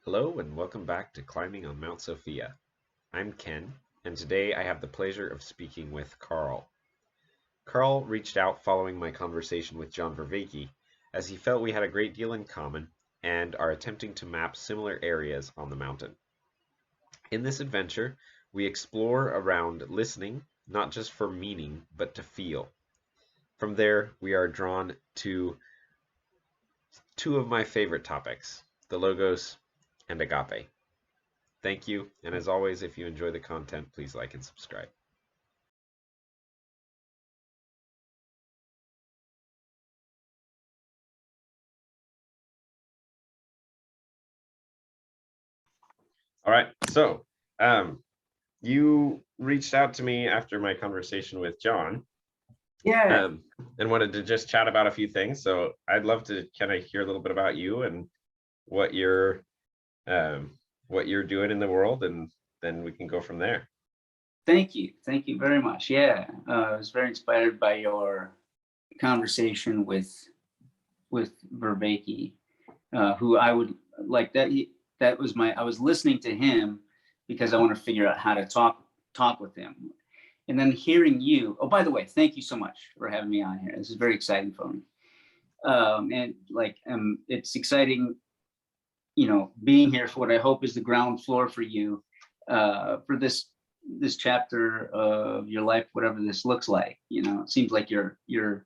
Hello and welcome back to Climbing on Mount Sophia. I'm Ken, and today I have the pleasure of speaking with Karl. Karl reached out following my conversation with John Vervaeke, as he felt we had a great deal in common and are attempting to map similar areas on the mountain. In this adventure, we explore around listening, not just for meaning, but to feel. From there, we are drawn to two of my favorite topics, the Logos and Agape. Thank you, and as always, if you enjoy the content, please like and subscribe. All right, so you reached out to me after my conversation with John, Yeah. and wanted to just chat about a few things. So I'd love to kind of hear a little bit about you and what you're doing in the world, and then we can go from there. Thank you. Thank you very much. Yeah. I was very inspired by your conversation with Vervaeke, who I would like that. That was I was listening to him because I want to figure out how to talk with him. And then hearing you, oh, by the way, thank you so much for having me on here. This is very exciting for me. It's exciting, being here for what I hope is the ground floor for you, for this chapter of your life, whatever this looks like. It seems like you're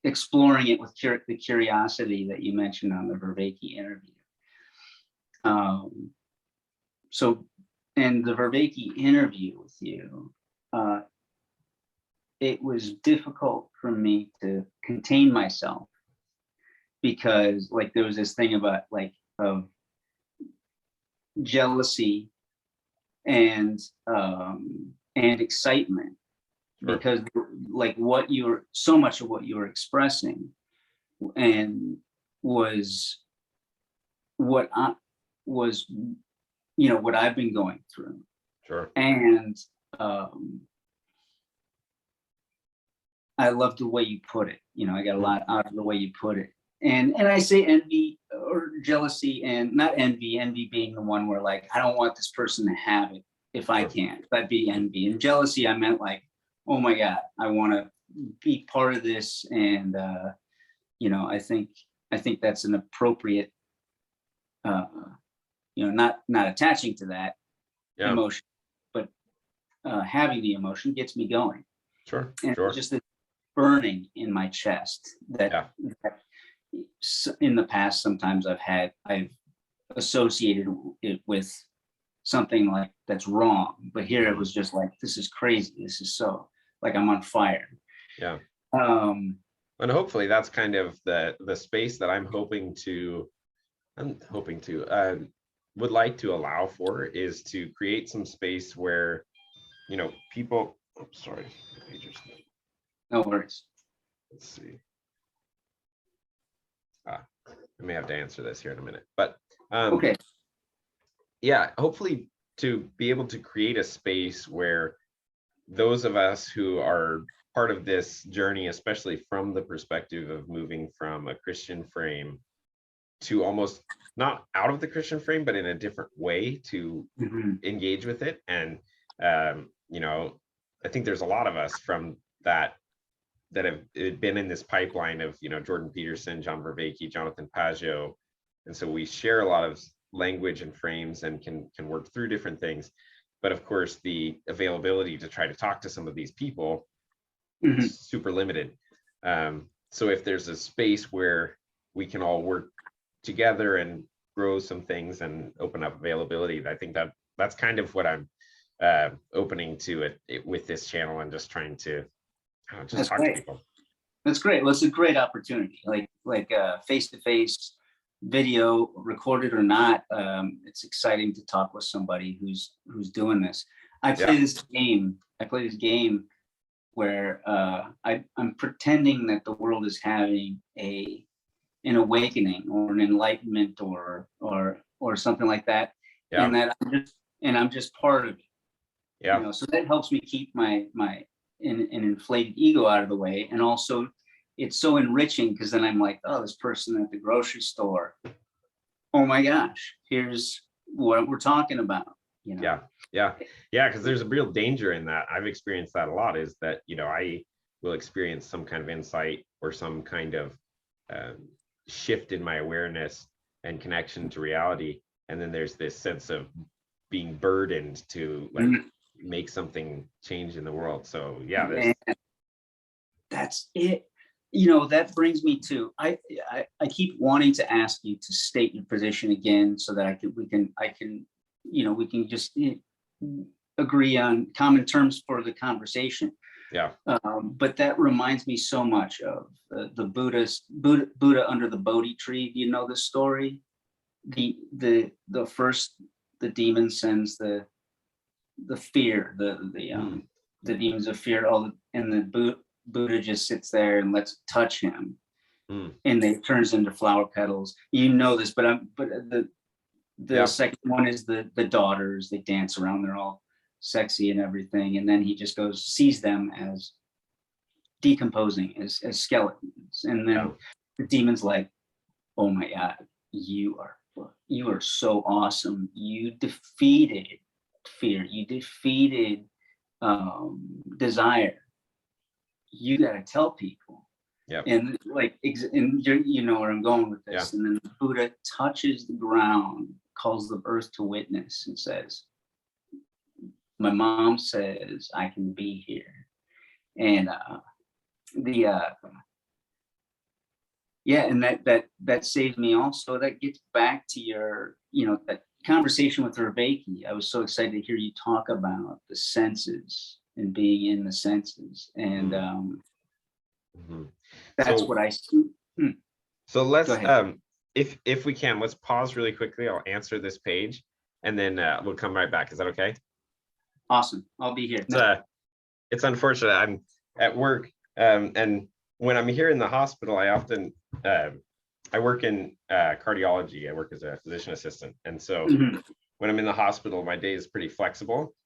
exploring it with the curiosity that you mentioned on the Vervaeke interview. And the Vervaeke interview with you, it was difficult for me to contain myself because there was this thing about of jealousy and excitement. Sure. Because so much of what you were expressing and was what what I've been going through. Sure. And I love the way you put it. I got a lot out of the way you put it. And I say envy or jealousy, and not envy being the one where I don't want this person to have it if I can't. That'd be envy. And jealousy, I meant oh my God, I want to be part of this. And I think that's an appropriate, not attaching to that emotion, but having the emotion gets me going. Sure. And sure. Just the burning in my chest that in the past, sometimes I've associated it with something that's wrong, but here it was just this is crazy. This is so I'm on fire. Yeah. And hopefully that's kind of the space that I'm hoping to would like to allow for, is to create some space where people. Oops, sorry. No worries. Let's see. I may have to answer this here in a minute, but okay. Yeah, hopefully to be able to create a space where those of us who are part of this journey, especially from the perspective of moving from a Christian frame to almost not out of the Christian frame, but in a different way to engage with it. And I think there's a lot of us from that have been in this pipeline of Jordan Peterson, John Vervaeke, Jonathan Pageau, and so we share a lot of language and frames and can work through different things. But of course, the availability to try to talk to some of these people is super limited. So if there's a space where we can all work together and grow some things and open up availability, I think that's kind of what I'm opening to it with this channel, and just trying to just talk to people. That's great. Well, it's a great opportunity, like face-to-face video, recorded or not. It's exciting to talk with somebody who's doing this. I play this game where I'm pretending that the world is having an awakening or an enlightenment or something like that, and that I'm just part of it. Yeah. So that helps me keep my an inflated ego out of the way, and also it's so enriching because then I'm oh, this person at the grocery store, oh my gosh, here's what we're talking about, you know. Yeah, because there's a real danger in that. I've experienced that a lot, is that, you know, I will experience some kind of insight or some kind of shift in my awareness and connection to reality, and then there's this sense of being burdened to like make something change in the world. So yeah, that's it. You know, that brings me to, I keep wanting to ask you to state your position again, so that we can just agree on common terms for the conversation. Yeah. But that reminds me so much of the Buddha under the Bodhi tree. Do you know this story? The first, the demon sends the fear, the demons of fear, and the Buddha just sits there and lets it touch him, and it turns into flower petals. You know this, but the second one is the daughters. They dance around. They're all sexy and everything, and then he just sees them as decomposing, as skeletons, and then the demon's like, "Oh my God, you are so awesome. You defeated fear. You defeated desire. You got to tell people." And like, and you know where I'm going with this. And then the Buddha touches the ground, calls the earth to witness, and says, "My mom says I can be here." And and that saved me also. That gets back to your, you know, that conversation with Rebecca. I was so excited to hear you talk about the senses and being in the senses, and that's what I see. So let's if we can, let's pause really quickly. I'll answer this page, and then we'll come right back. Is that okay? Awesome. I'll be here. It's unfortunate. I'm at work, and when I'm here in the hospital, I often I work in cardiology. I work as a physician assistant, and so when I'm in the hospital, my day is pretty flexible.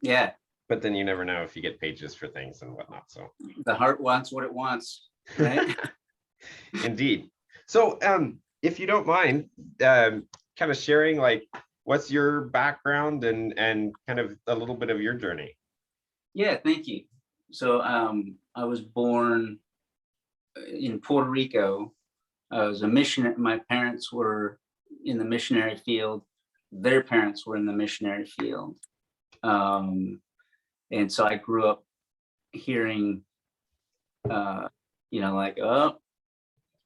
Yeah. But then you never know if you get pages for things and whatnot. So the heart wants what it wants, right? Indeed. So if you don't mind, kind of sharing, like, what's your background and kind of a little bit of your journey. Yeah, thank you. So I was born in Puerto Rico. I was a missionary. My parents were in the missionary field. Their parents were in the missionary field. And so I grew up hearing, you know, like, "Oh,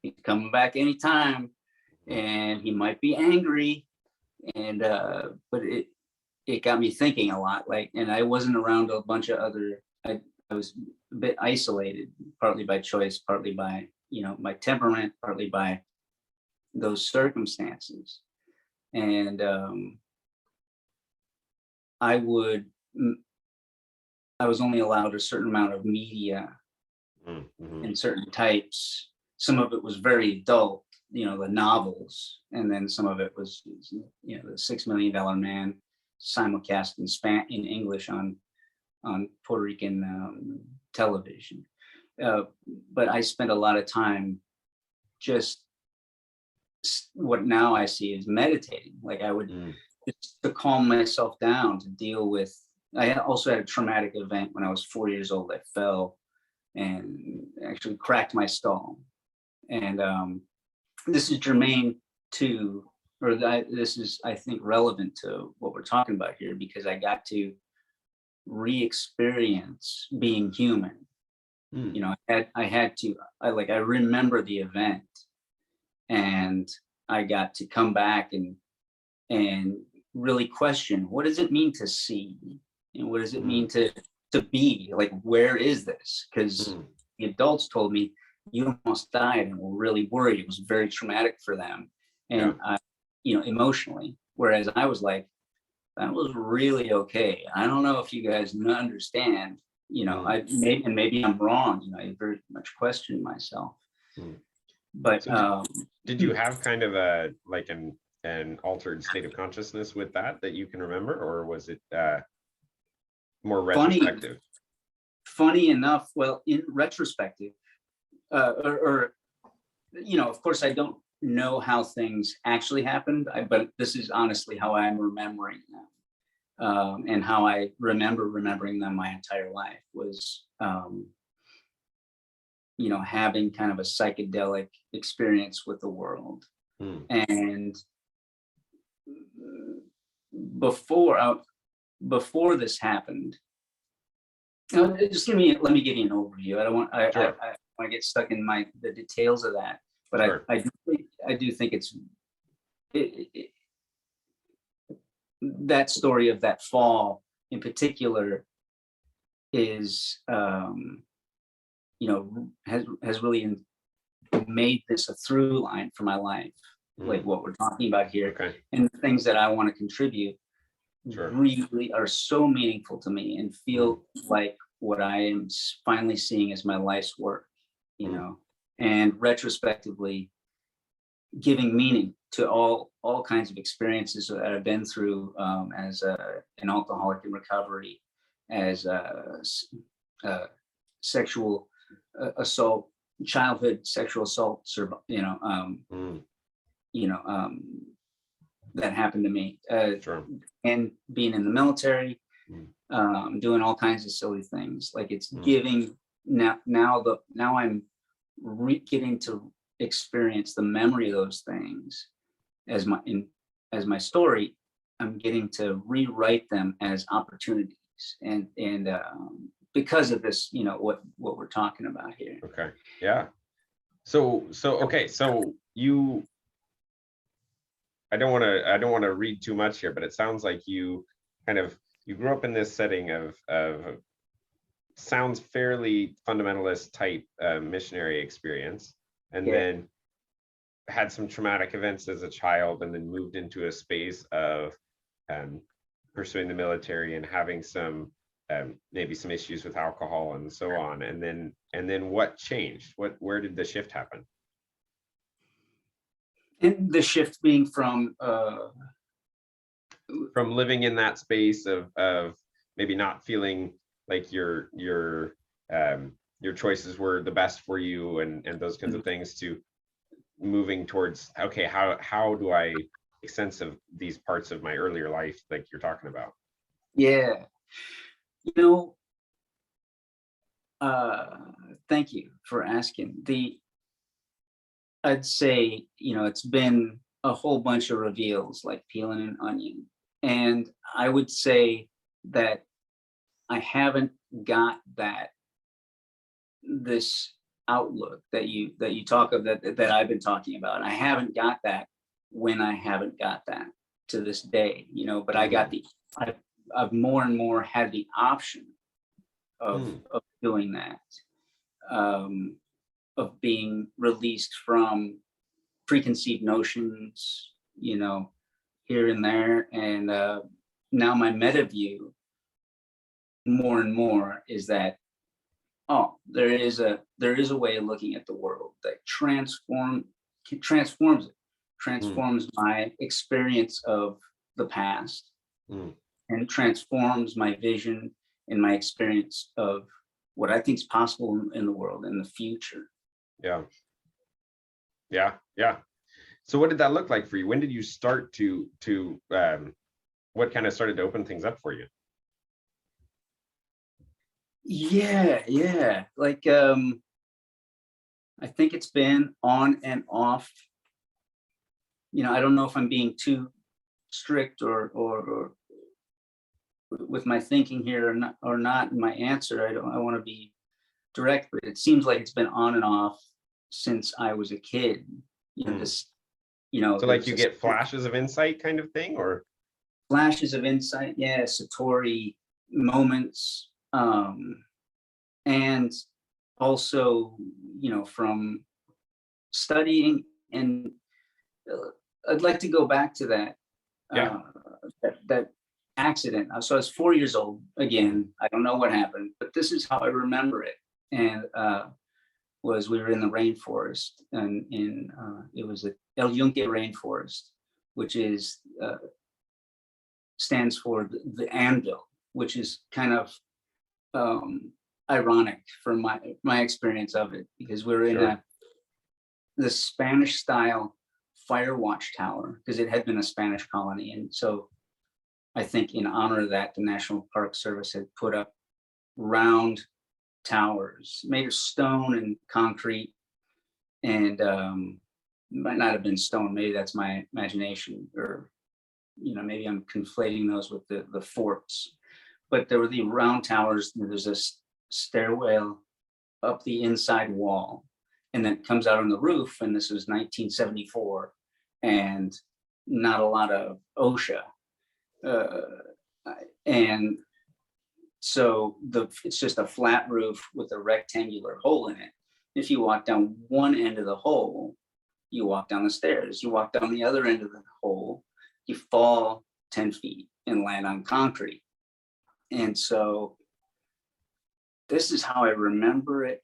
he's coming back anytime, and he might be angry." And but it got me thinking a lot. Like, and I wasn't around a bunch of other. I was a bit isolated, partly by choice, partly by, you know, my temperament, partly by those circumstances. And I was only allowed a certain amount of media in certain types. Some of it was very adult, you know, the novels, and then some of it was, you know, the $6 Million Man simulcast in English on Puerto Rican television. But I spent a lot of time just what now I see is meditating. Like, I would just to calm myself down, to deal with. I also had a traumatic event when I was 4 years old. I fell and actually cracked my skull. And this is germane to, this is, I think, relevant to what we're talking about here, because I got to re-experience being human. You know, I remember the event, and I got to come back and really question, what does it mean to see? And what does it mean to be? Like, where is this? Because the adults told me, "You almost died," and were really worried. It was very traumatic for them, and you know, emotionally. Whereas I was like, that was really okay. I don't know if you guys understand. You know, maybe I'm wrong. You know, I very much questioned myself. But so did you have kind of a like an altered state of consciousness with that you can remember, or was it more retrospective? Funny enough, well, in retrospective, or you know, of course, I don't know how things actually happened, but this is honestly how I'm remembering them. And how I remembering them my entire life was, having kind of a psychedelic experience with the world. And before this happened, just let me give you an overview. I don't want I want to get stuck in the details of that, but sure. I do think that story of that fall in particular is has really made this a through line for my life, like what we're talking about here. Okay. And the things that I want to contribute sure. really are so meaningful to me and feel like what I am finally seeing as my life's work, and retrospectively giving meaning to all kinds of experiences that I've been through as an alcoholic in recovery, as sexual assault, childhood sexual assault, that happened to me, sure. and being in the military, doing all kinds of silly things. Like it's giving now I'm getting to experience the memory of those things as my story. I'm getting to rewrite them as opportunities, and because of this, what we're talking about here. Okay. Yeah. So okay. So you, I don't want to read too much here, but it sounds like you grew up in this setting of sounds fairly fundamentalist type missionary experience, and then had some traumatic events as a child, and then moved into a space of pursuing the military and having some maybe some issues with alcohol and so on. And then what changed? Where did the shift happen? And the shift being from living in that space of maybe not feeling like your choices were the best for you and those kinds of things, to moving towards, okay, how do I make sense of these parts of my earlier life like you're talking about? Yeah. Thank you for asking. I'd say, it's been a whole bunch of reveals, like peeling an onion. And I would say that I haven't got this outlook that you talk of, that I've been talking about. I haven't got that when I haven't got that to this day, but I've more and more had the option of doing that, of being released from preconceived notions, here and there. And now my meta view more and more is that, there is a way of looking at the world that transforms my experience of the past, and transforms my vision and my experience of what I think is possible in the world in the future. Yeah. So what did that look like for you? When did you start to what kind of started to open things up for you? Yeah. Like, I think it's been on and off. I don't know if I'm being too strict or with my thinking here or not in my answer. I want to be direct, but it seems like it's been on and off since I was a kid. So like you get flashes of insight kind of thing, or flashes of insight, yeah, satori moments, and also, from studying. And I'd like to go back to that, that accident. So I was 4 years old again. I don't know what happened, but this is how I remember it. And we were in the rainforest, and it was a El Yunque rainforest, which stands for the anvil, which is kind of ironic from my experience of it, because we're in the Spanish style fire watch tower because it had been a Spanish colony. And so I think in honor of that, the National Park Service had put up round towers made of stone and concrete, and might not have been stone. Maybe that's my imagination, or maybe I'm conflating those with the forts. But there were the round towers. There's a stairwell up the inside wall, and then it comes out on the roof. And this was 1974, and not a lot of OSHA, and so it's just a flat roof with a rectangular hole in it. If you walk down one end of the hole, you walk down the stairs. You walk down the other end of the hole, you fall 10 feet and land on concrete. And so this is how I remember it.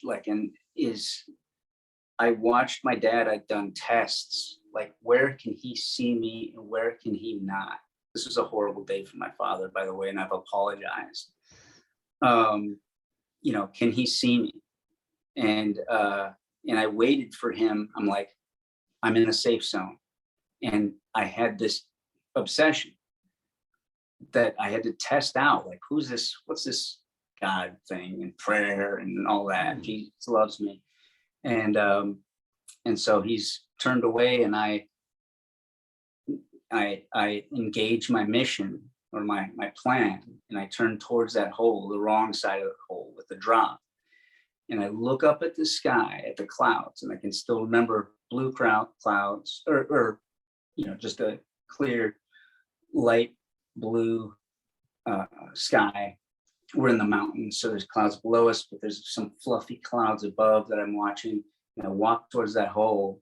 I watched my dad, I'd done tests, like where can he see me and where can he not? This was a horrible day for my father, by the way, and I've apologized. Can he see me? And I waited for him. I'm like, I'm in a safe zone. And I had this obsession that I had to test out, like, who's this? What's this God thing and prayer and all that? Jesus loves me. And so he's turned away, and I engage my mission or my plan, and I turn towards that hole, the wrong side of the hole with the drop. And I look up at the sky, at the clouds, and I can still remember blue clouds, or just a clear, light blue sky. We're in the mountains, so there's clouds below us, but there's some fluffy clouds above that I'm watching. And I walk towards that hole,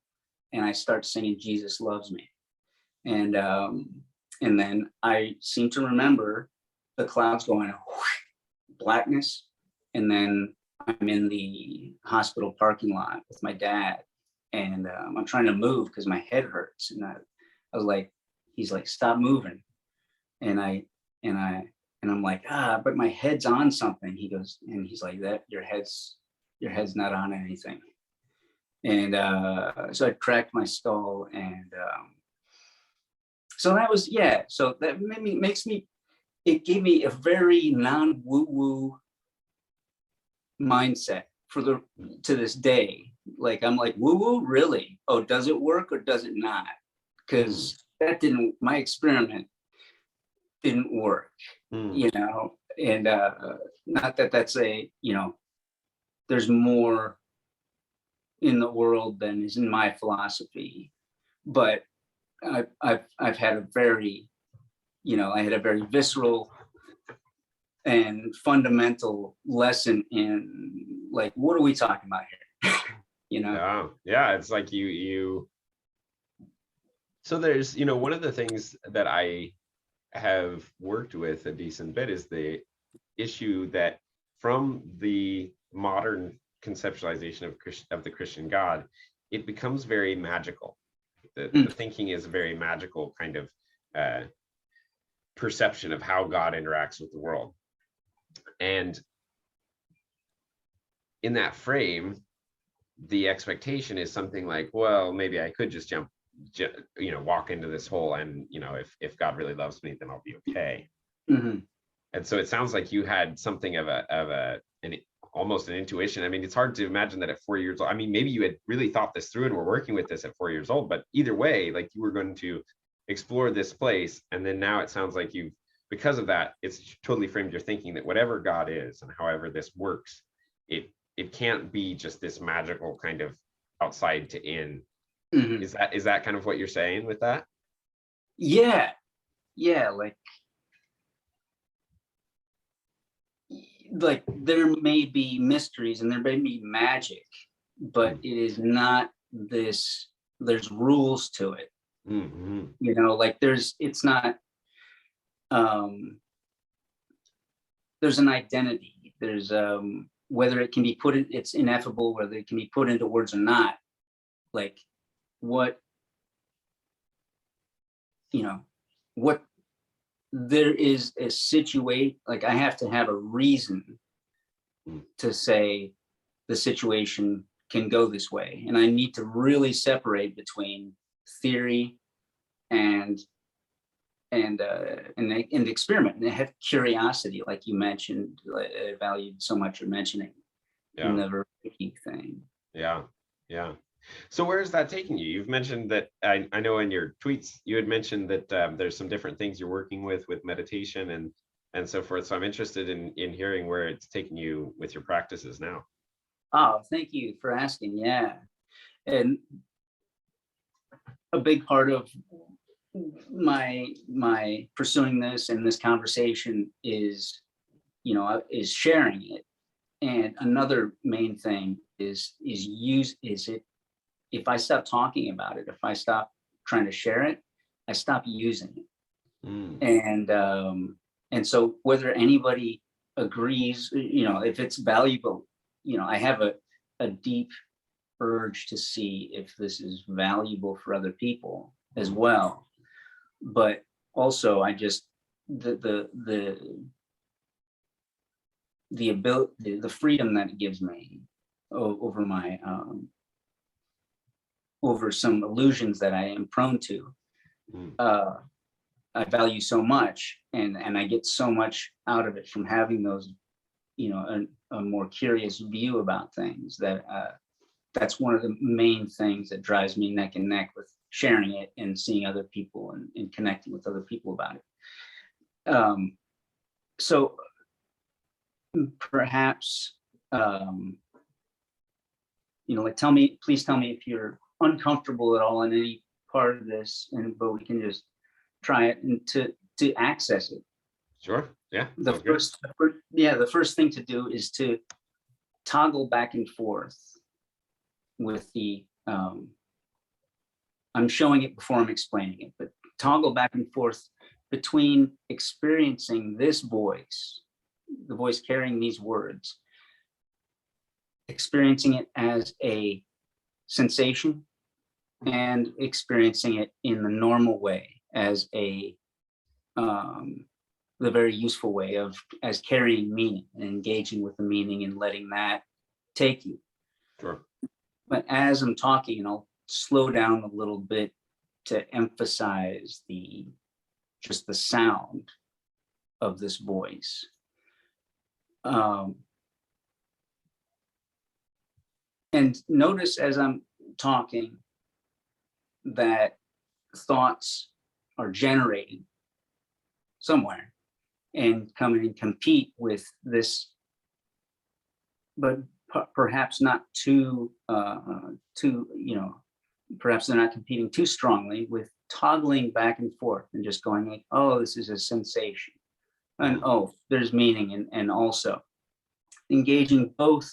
and I start singing "Jesus Loves Me," and then I seem to remember the clouds going blackness, and then I'm in the hospital parking lot with my dad, and I'm trying to move because my head hurts, and I was like, he's like, stop moving, and I'm like, but my head's on something. He goes, and he's like, that your head's not on anything, and so I cracked my skull, and so that was, so that it gave me a very non-woo-woo mindset to this day. Like, I'm like, woo-woo, really? Oh, does it work or does it not? Because my experiment didn't work, and not that that's there's more in the world than is in my philosophy, but I've had a very, I had a very visceral and fundamental lesson in, like, what are we talking about here? Yeah, it's like you so there's, one of the things that I have worked with a decent bit is the issue that from the modern conceptualization of the Christian God, it becomes very magical. The thinking is a very magical kind of perception of how God interacts with the world. And in that frame, the expectation is something like, well, maybe I could just walk into this hole, and if God really loves me, then I'll be okay. Mm-hmm. And so it sounds like you had something of almost an intuition. I mean, it's hard to imagine that at 4 years old. I mean, maybe you had really thought this through and were working with this at 4 years old, but either way, like, you were going to explore this place. And then now it sounds like because of that, it's totally framed your thinking that whatever God is and however this works, it can't be just this magical kind of outside to in. Mm-hmm. Is that kind of what you're saying with that? Yeah. Like there may be mysteries and there may be magic, but it is not this. There's rules to it. Mm-hmm. Like it's not. There's an identity. There's whether it can be it's ineffable, whether it can be put into words or not. Like what there is a situation, like I have to have a reason to say the situation can go this way. And I need to really separate between theory and experiment, and have curiosity, like you mentioned. I valued so much you're mentioning in the Vervaeke thing. Yeah. So where is that taking you? You've mentioned that, I know in your tweets you had mentioned that there's some different things you're working with meditation and so forth. So I'm interested in hearing where it's taking you with your practices now. Oh, thank you for asking. Yeah, and a big part of my pursuing this and this conversation is sharing it. And another main thing is it, if I stop talking about it, if I stop trying to share it, I stop using it. And so whether anybody agrees, if it's valuable, I have a deep urge to see if this is valuable for other people as well. But also I just, the ability, the freedom that it gives me over my over some illusions that I am prone to, I value so much, and I get so much out of it from having those, a more curious view about things, that that's one of the main things that drives me neck and neck with sharing it and seeing other people and connecting with other people about it. So perhaps, please tell me if you're uncomfortable at all in any part of this, but we can just try it and to access it. Sure. Yeah. The first thing to do is to toggle back and forth with the, I'm showing it before I'm explaining it, but toggle back and forth between experiencing this voice, the voice carrying these words, experiencing it as a sensation, and experiencing it in the normal way as a the very useful way as carrying meaning and engaging with the meaning and letting that take you. Sure. But as I'm talking, and I'll slow down a little bit to emphasize just the sound of this voice. And notice as I'm talking that thoughts are generated somewhere and come and compete with this, but perhaps not too, perhaps they're not competing too strongly with toggling back and forth and just going like, oh, this is a sensation. And oh, there's meaning, and also engaging both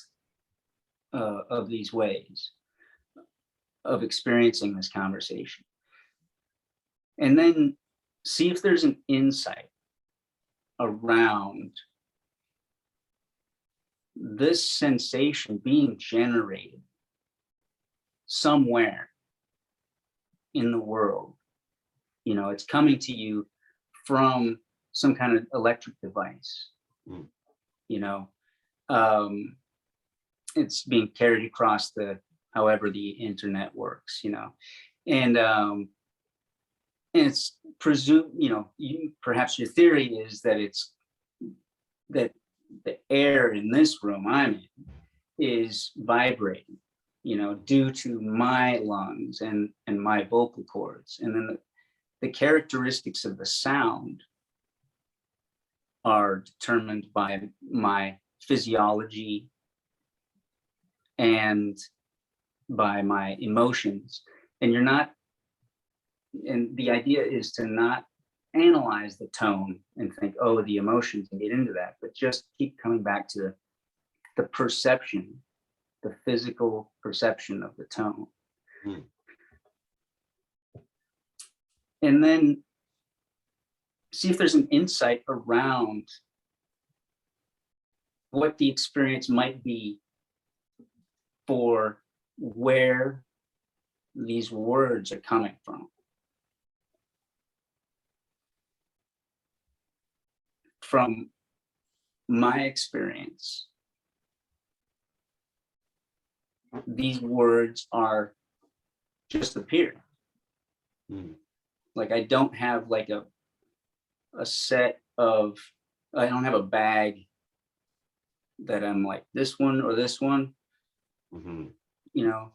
of these ways of experiencing this conversation. And then see if there's an insight around this sensation being generated somewhere in the world. It's coming to you from some kind of electric device. It's being carried across however the internet works, and it's presumed, perhaps your theory is that that the air in this room I'm in is vibrating, due to my lungs and my vocal cords. And then the characteristics of the sound are determined by my physiology and by my emotions. And the idea is to not analyze the tone and think, oh, the emotions, and get into that, but just keep coming back to the perception, the physical perception of the tone. And then see if there's an insight around what the experience might be for where these words are coming from. From my experience, these words are just appearing. Mm. Like I don't have like a set of, I don't have a bag that I'm like this one or this one, Mm-hmm. you know,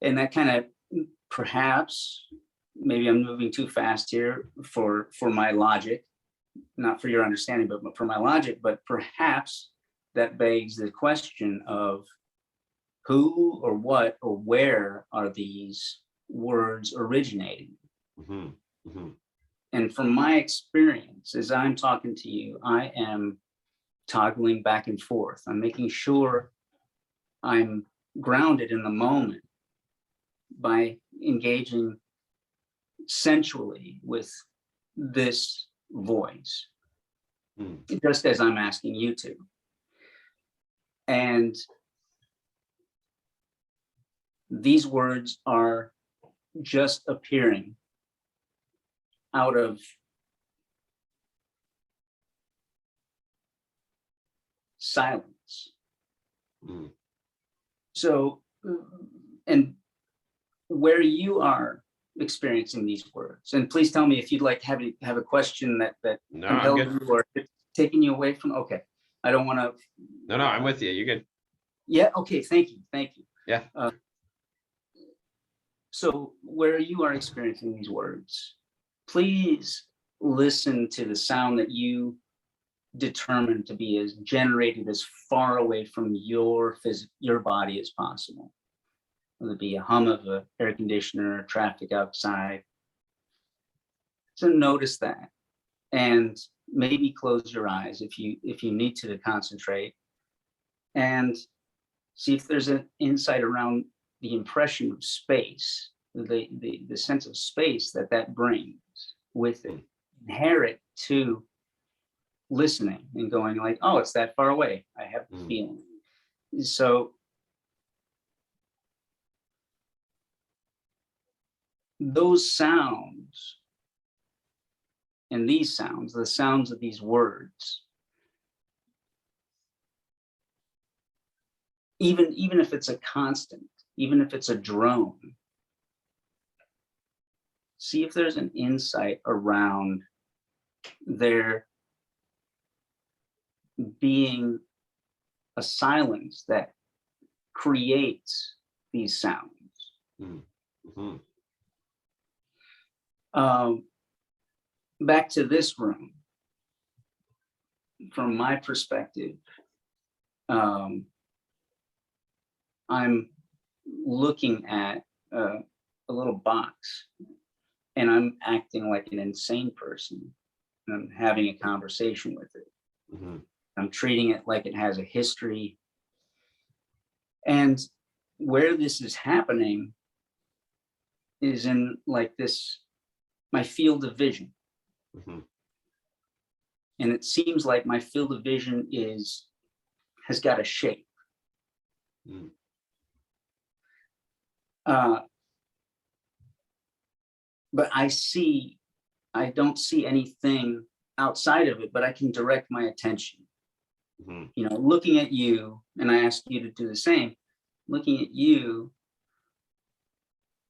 and that kind of, perhaps maybe I'm moving too fast here for my logic, not for your understanding, but for my logic, but perhaps that begs the question of who or what or where are these words originating? Mm-hmm. Mm-hmm. And from my experience, as I'm talking to you, I am toggling back and forth. I'm making sure I'm grounded in the moment by engaging sensually with this voice, Mm. just as I'm asking you to. And these words are just appearing out of silence. Mm. So, and where you are experiencing these words, and please tell me if you'd like to have a question that No, I'm compels good. you or it's taking you away from. Okay, I don't want to. No, I'm with you. You're good. Yeah. Okay. Thank you. Thank you. Yeah. So where you are experiencing these words, please listen to the sound that you determine to be as generated as far away from your body as possible. Whether it be a hum of an air conditioner, traffic outside. So notice that, and maybe close your eyes if you need to concentrate, and see if there's an insight around the impression of space, the sense of space that brings with it, inherent to listening and going like, oh, it's that far away. I have the feeling. So those sounds and these sounds, the sounds of these words, even if it's a constant, even if it's a drone, see if there's an insight around there being a silence that creates these sounds. Mm-hmm. Back to this room, from my perspective, I'm looking at a little box and I'm acting like an insane person. And I'm having a conversation with it. Mm-hmm. I'm treating it like it has a history. And where this is happening is in like this, my field of vision. Mm-hmm. And it seems like my field of vision has got a shape. Mm. But I don't see anything outside of it, but I can direct my attention. Mm-hmm. You know, looking at you, and I ask you to do the same. Looking at you,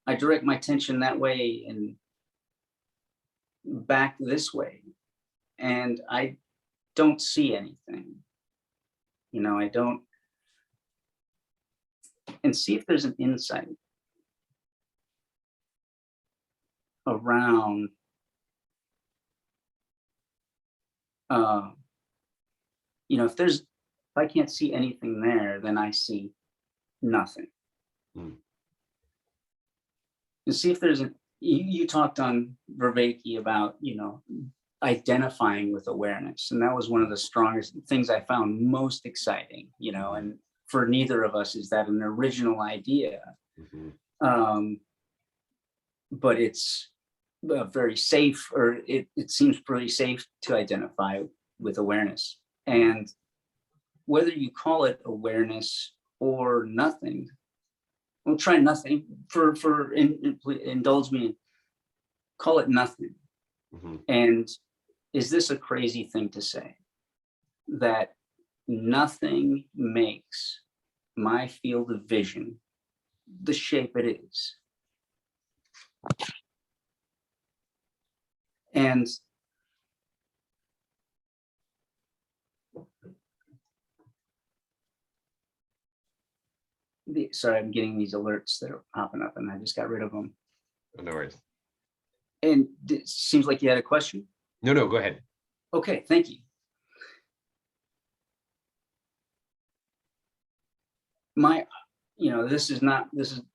I direct my attention that way and back this way, and I don't see anything. You know, I don't, and see if there's an insight around you know, if I can't see anything there, then I see nothing. Mm. And see if there's you talked on Vervaeke about, you know, identifying with awareness. And that was one of the strongest things I found most exciting, you know, and for neither of us is that an original idea. Mm-hmm. But it's very safe, or it seems pretty safe to identify with awareness. And whether you call it awareness or nothing, we'll try nothing indulge me, call it nothing. Mm-hmm. And is this a crazy thing to say, that nothing makes my field of vision the shape it is? And sorry, I'm getting these alerts that are popping up, and I just got rid of them. No worries. And it seems like you had a question. No, go ahead. Okay, thank you.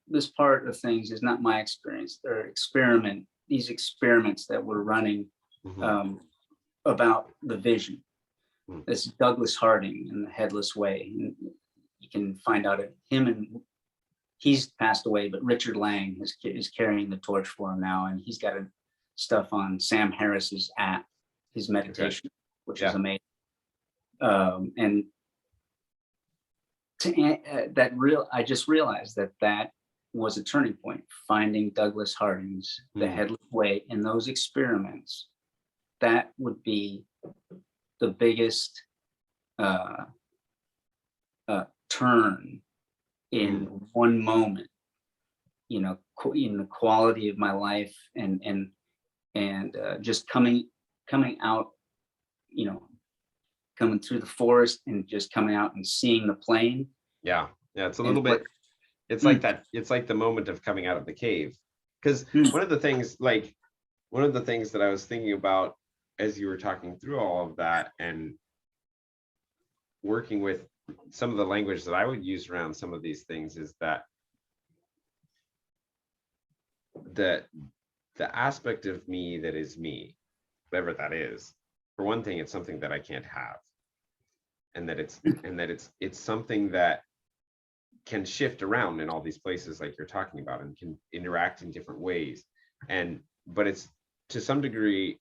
This part of things is not my experience. They're these experiments that we're running about the vision. This is Douglas Harding in The Headless Way. And you can find out he's passed away, but Richard Lang is carrying the torch for him now, and he's got stuff on Sam Harris's app, his meditation, which is amazing. And I just realized that was a turning point. Finding Douglas Harding's The Headless Way in those experiments, that would be the biggest turn in one moment, in the quality of my life, and just coming out, coming through the forest and just coming out and seeing the plane. Yeah, it's a little bit, it's like that. It's like the moment of coming out of the cave. Because one of the things that I was thinking about as you were talking through all of that and working with some of the language that I would use around some of these things is that the aspect of me that is me, whatever that is, for one thing, it's something that I can't have. And that it's something that can shift around in all these places like you're talking about, and can interact in different ways. But it's, to some degree,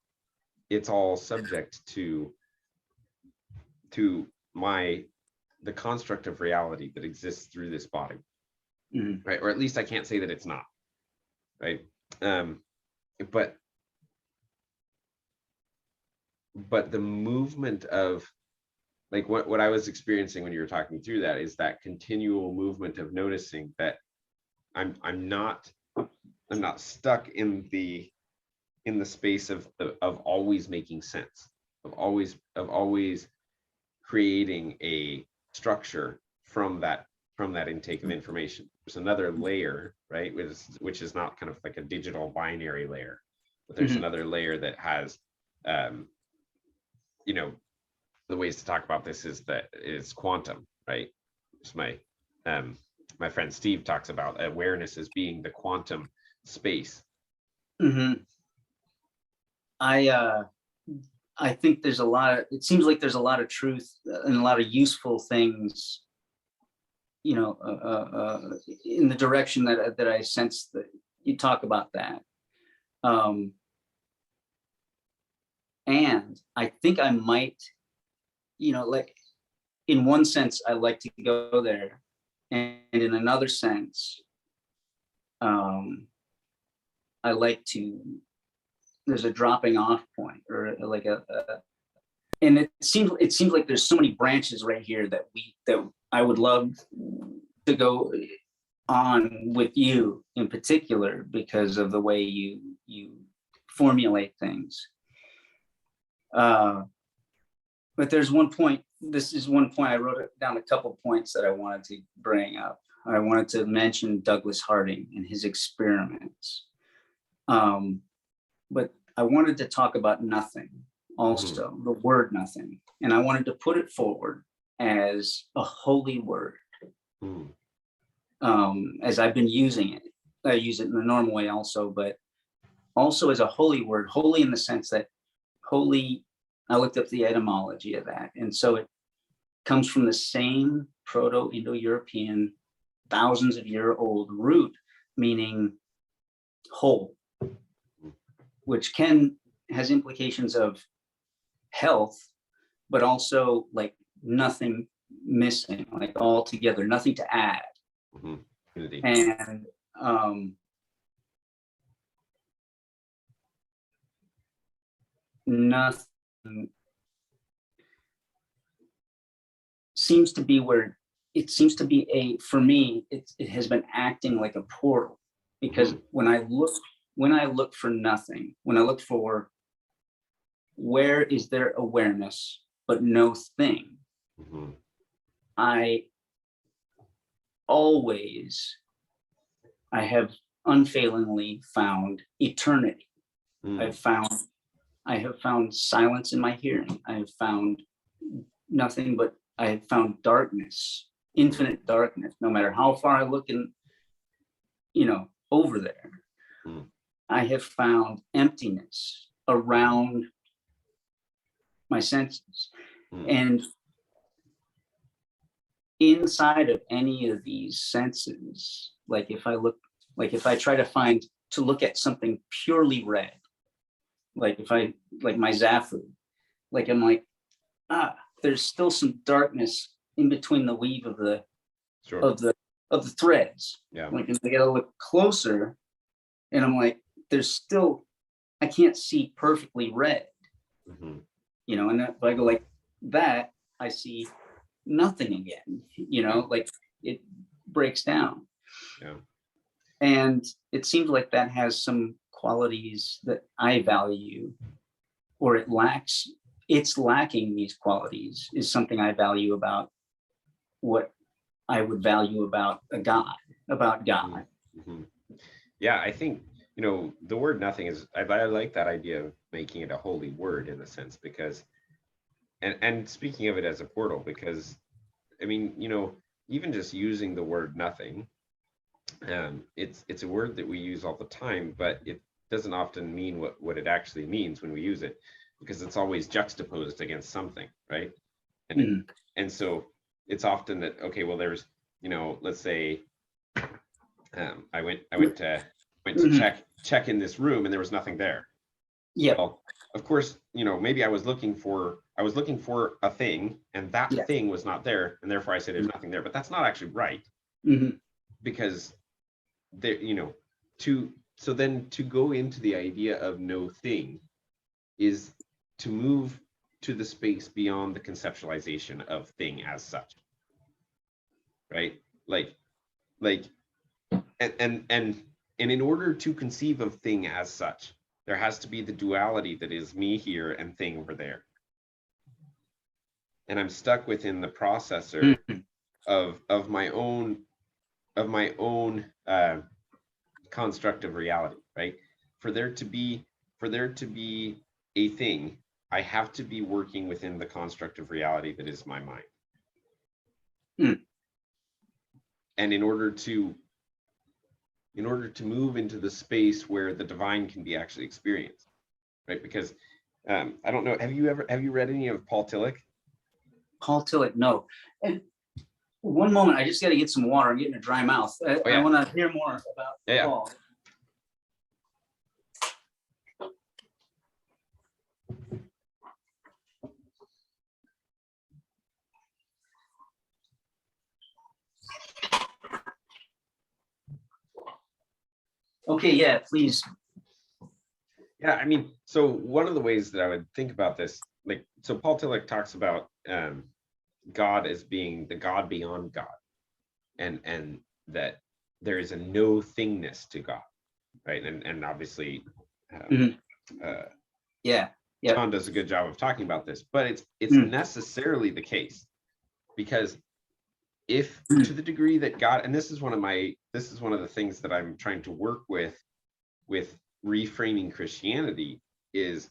it's all subject to the construct of reality that exists through this body, right? Or at least I can't say that it's not, right? But the movement of, like, what I was experiencing when you were talking through that is that continual movement of noticing that I'm not stuck in the space of always making sense, of always creating a structure from that intake of information. There's another layer, right, which is not kind of like a digital binary layer, but there's another layer that has the ways to talk about this is that it's quantum, right? It's my friend Steve talks about awareness as being the quantum space. I think it seems like there's a lot of truth and a lot of useful things, in the direction that I sense that you talk about that. And I think I might, like, in one sense, I like to go there, and in another sense, I like to, there's a dropping off point, or like and it seems like there's so many branches right here that I would love to go on with you in particular, because of the way you formulate things. But there's one point, I wrote it down, a couple points that I wanted to bring up. I wanted to mention Douglas Harding and his experiments. But I wanted to talk about nothing also, the word nothing. And I wanted to put it forward as a holy word. As I've been using it. I use it in the normal way also, but also as a holy word, holy in the sense that holy, I looked up the etymology of that. And so it comes from the same Proto-Indo-European, thousands of year old root, meaning whole, which has implications of health, but also like nothing missing, like all together, nothing to add. And nothing seems to be where it seems to be for me, it has been acting like a portal, because when I look for nothing, when I look for where is there awareness but no thing? Mm-hmm. I have unfailingly found eternity. Mm. I have found silence in my hearing. I have found nothing but, I have found darkness, infinite darkness, no matter how far I look in, over there. Mm. I have found emptiness around my senses. Mm. And inside of any of these senses, like if I try to look at something purely red, like my Zafu, I'm like, there's still some darkness in between the weave of the Sure. of the threads. Yeah. Like, I gotta look closer, and I'm like, there's still, I can't see perfectly red. Mm-hmm. And if I go like that, I see nothing again. Like it breaks down. Yeah. And it seems like that has some qualities that I value, or it's lacking these qualities is something I value about what I would value about God. Mm-hmm. Yeah, I think, the word nothing is, I like that idea of making it a holy word in a sense, because, and speaking of it as a portal, because, I mean, even just using the word nothing, it's a word that we use all the time, but it doesn't often mean what it actually means when we use it, because it's always juxtaposed against something, right? And so it's often that, okay, well, there's, let's say, I went to check in this room, and there was nothing there. Yeah. Well, of course, maybe I was looking for a thing, and that thing was not there, and therefore I say there's nothing there. But that's not actually right, because there, so then to go into the idea of no thing is to move to the space beyond the conceptualization of thing as such, right? And in order to conceive of thing as such, there has to be the duality that is me here and thing over there. And I'm stuck within the processor of my own construct of reality, right? For there to be a thing, I have to be working within the construct of reality that is my mind. And in order to move into the space where the divine can be actually experienced, right? Because I don't know, have you read any of Paul Tillich? Paul Tillich, no. And one moment, I just got to get some water. I'm getting a dry mouth. I want to hear more about Paul. Okay, yeah, please. Yeah, I mean, so one of the ways that I would think about this, so Paul Tillich talks about God as being the God beyond God, and that there is a no-thingness to God, right? And obviously, John does a good job of talking about this, but it's necessarily the case, because if to the degree that God, and this is one of the things that I'm trying to work with reframing Christianity, is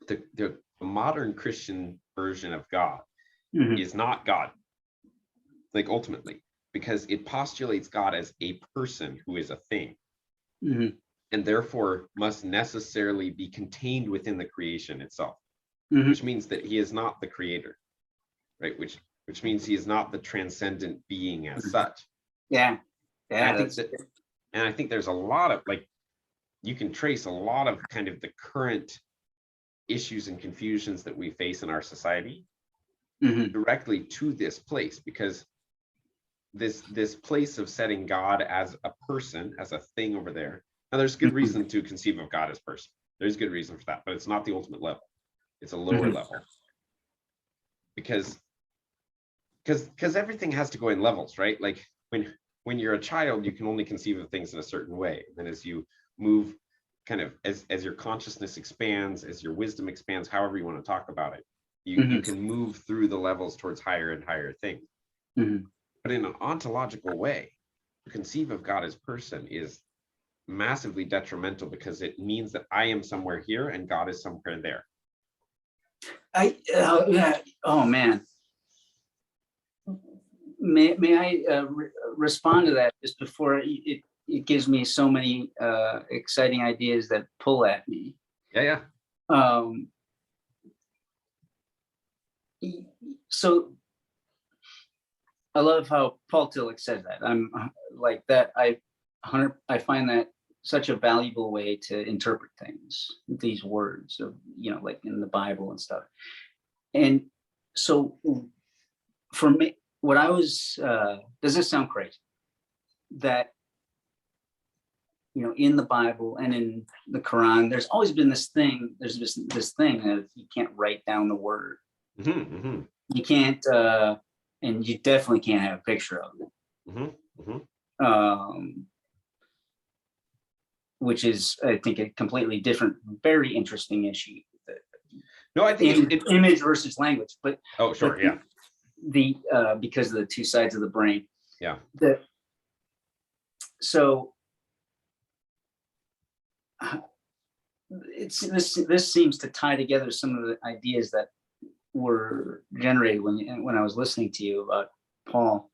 the modern Christian version of God is not God, ultimately, because it postulates God as a person who is a thing, and therefore must necessarily be contained within the creation itself, which means that he is not the creator, right? Which means he is not the transcendent being as such. And I think there's a lot of, you can trace a lot of kind of the current issues and confusions that we face in our society directly to this place, because this place of setting God as a person, as a thing over there. Now, there's good reason to conceive of God as person. There's good reason for that, but it's not the ultimate level. It's a lower level, because everything has to go in levels, right? When you're a child, you can only conceive of things in a certain way. And then as you move kind of as your consciousness expands, as your wisdom expands, however you want to talk about it, you Mm-hmm. can move through the levels towards higher and higher things. Mm-hmm. But in an ontological way, to conceive of God as person is massively detrimental, because it means that I am somewhere here and God is somewhere there. Yeah. Oh man. May I respond to that just before it gives me so many exciting ideas that pull at me. Yeah. So I love how Paul Tillich says that. I'm like that. I find that such a valuable way to interpret things, these words of, like in the Bible and stuff. And so for me, what I was, does this sound crazy? That, in the Bible and in the Quran, there's always been this thing, there's this thing that you can't write down the word. Mm-hmm, mm-hmm. You can't, and you definitely can't have a picture of it. Mm-hmm, mm-hmm. Which is, I think, a completely different, very interesting issue. No, I think image versus language, but oh, sure, but yeah. The because of the two sides of the brain. Yeah. So this seems to tie together some of the ideas that were generated when I was listening to you about Paul.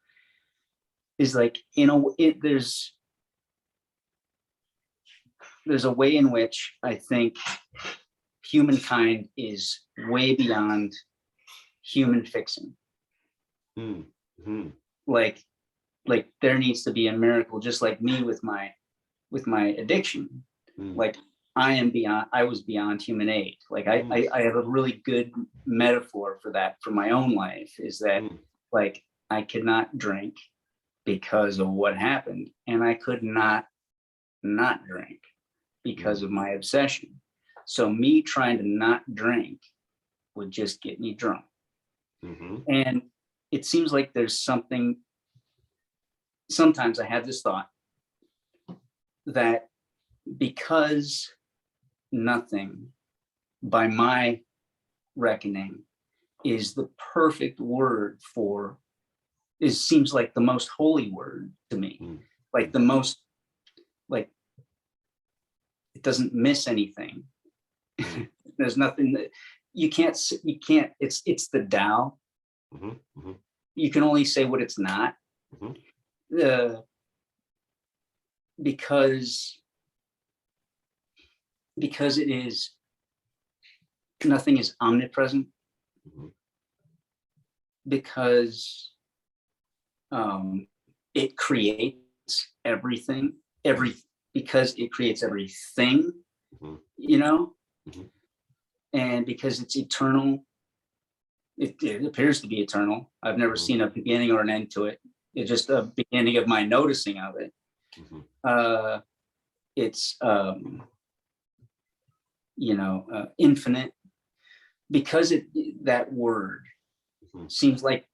Is like, there's a way in which I think humankind is way beyond human fixing. Mm-hmm. Like there needs to be a miracle, just like me with my addiction. Like I was beyond human aid. Like I have a really good metaphor for that for my own life, is that like I could not drink because of what happened, and I could not drink because of my obsession. So me trying to not drink would just get me drunk. Mm-hmm. And it seems like there's something, sometimes I have this thought that because nothing, by my reckoning, is the perfect word for, seems like the most holy word to me. Like the most, like, it doesn't miss anything. There's nothing that you can't, it's the Tao. Mm-hmm. Mm-hmm. You can only say what it's not. Mm-hmm. Because it is, nothing is omnipresent. Mm-hmm. Because it creates everything, because it creates everything, mm-hmm. And because it's eternal, it appears to be eternal. I've never seen a beginning or an end to it. It's just a beginning of my noticing of it. Mm-hmm. It's infinite, because that word seems like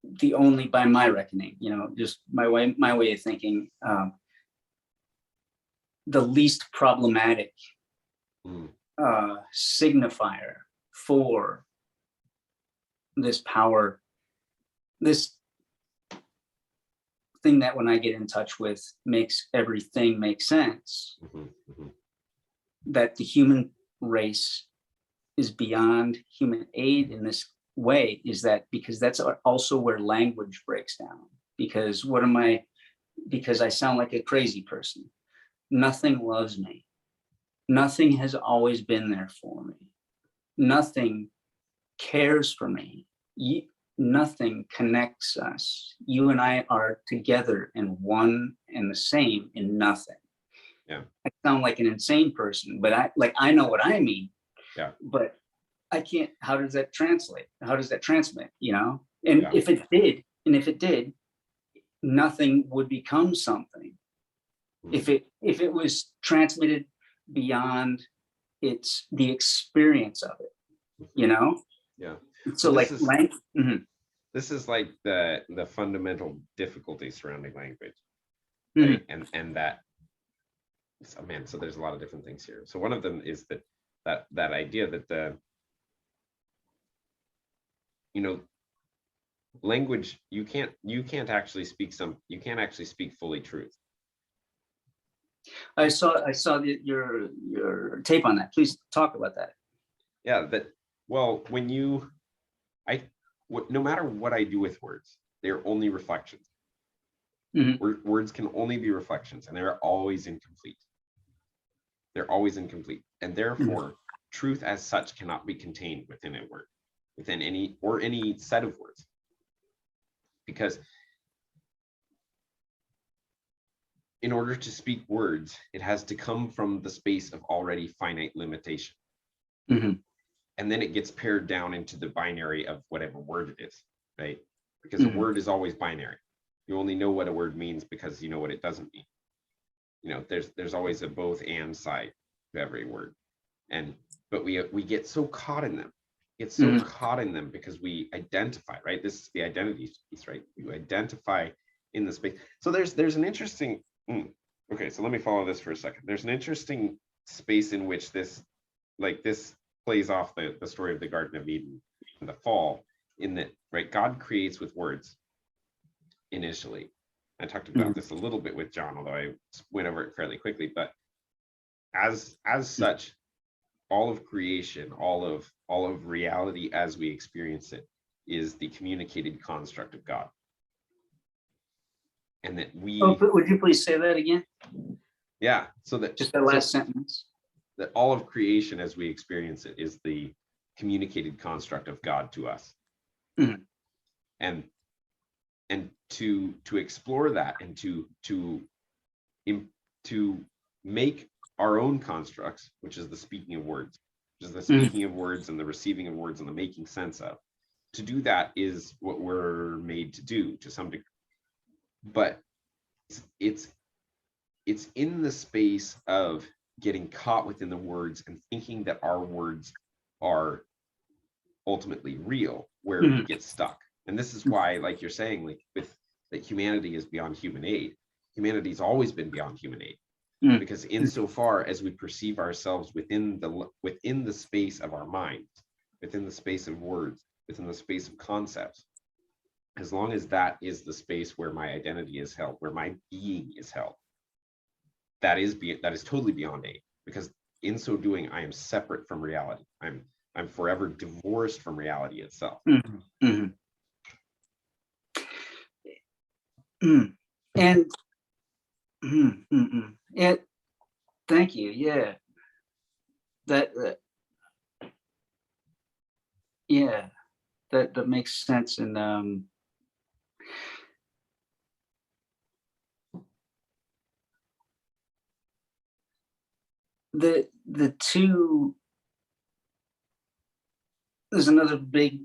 the only, by my reckoning, just my way of thinking, the least problematic signifier for this power, this thing that when I get in touch with makes everything make sense. Mm-hmm. That the human race is beyond human aid in this way, is that because that's also where language breaks down. Because because I sound like a crazy person. Nothing loves me. Nothing has always been there for me. Nothing cares for me. Nothing connects us. You and I are together in one and the same in nothing. Yeah. I sound like an insane person, but I know what I mean. Yeah. But I can't, how does that translate? How does that transmit, And yeah. if it did, nothing would become something. If it was transmitted beyond the experience of it, Yeah. So well, this is like the fundamental difficulty surrounding language. Right? And that oh man, so there's a lot of different things here. So one of them is that idea that language, you can't actually speak fully truth. I saw your tape on that. Please talk about that. Yeah, well, no matter what I do with words, they're only reflections. Mm-hmm. Words can only be reflections, and they're always incomplete. They're always incomplete, and therefore, mm-hmm. truth as such cannot be contained within a word, within any set of words, because in order to speak words, it has to come from the space of already finite limitation. Mm-hmm. And then it gets pared down into the binary of whatever word it is, right? Because mm-hmm. a word is always binary. You only know what a word means because you know what it doesn't mean. There's always a both and side to every word. But we get so caught in them. Mm-hmm. Caught in them because we identify, right? This is the identity piece, right? You identify in the space. So there's an interesting, okay, so let me follow this for a second. There's an interesting space in which this plays off the story of the Garden of Eden and the fall, in that, right, God creates with words initially. I talked about this a little bit with John, although I went over it fairly quickly, but as such, all of creation, all of reality as we experience it is the communicated construct of God. And that would you please say that again? Yeah, so that just the last sentence. That all of creation as we experience it is the communicated construct of God to us. Mm-hmm. And to explore that and to make our own constructs, which is the speaking of words, which is the speaking of words and the receiving of words and the making sense of, to do that is what we're made to do to some degree. But it's in the space of getting caught within the words and thinking that our words are ultimately real, where we get stuck. And this is why, like you're saying, that humanity is beyond human aid. Humanity's always been beyond human aid, because insofar as we perceive ourselves within the space of our minds, within the space of words, within the space of concepts, as long as that is the space where my identity is held, where my being is held, that is totally beyond aid, because in so doing, I am separate from reality. I'm forever divorced from reality itself. Mm-hmm. Mm-hmm. And thank you. Yeah, that makes sense. And the two, there's another big,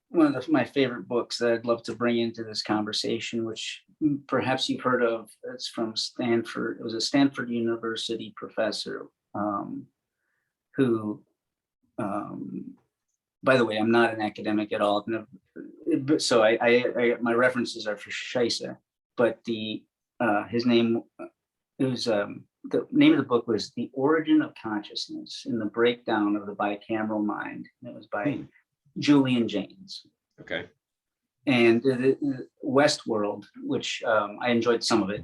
one of my favorite books that I'd love to bring into this conversation, which perhaps you've heard of. It's from Stanford. It was a Stanford University professor who, by the way, I'm not an academic at all, so I my references are for Scheisse, but his name, it was the name of the book was The Origin of Consciousness in the Breakdown of the Bicameral Mind. And it was by Julian Jaynes. Okay. And Westworld, which I enjoyed some of it,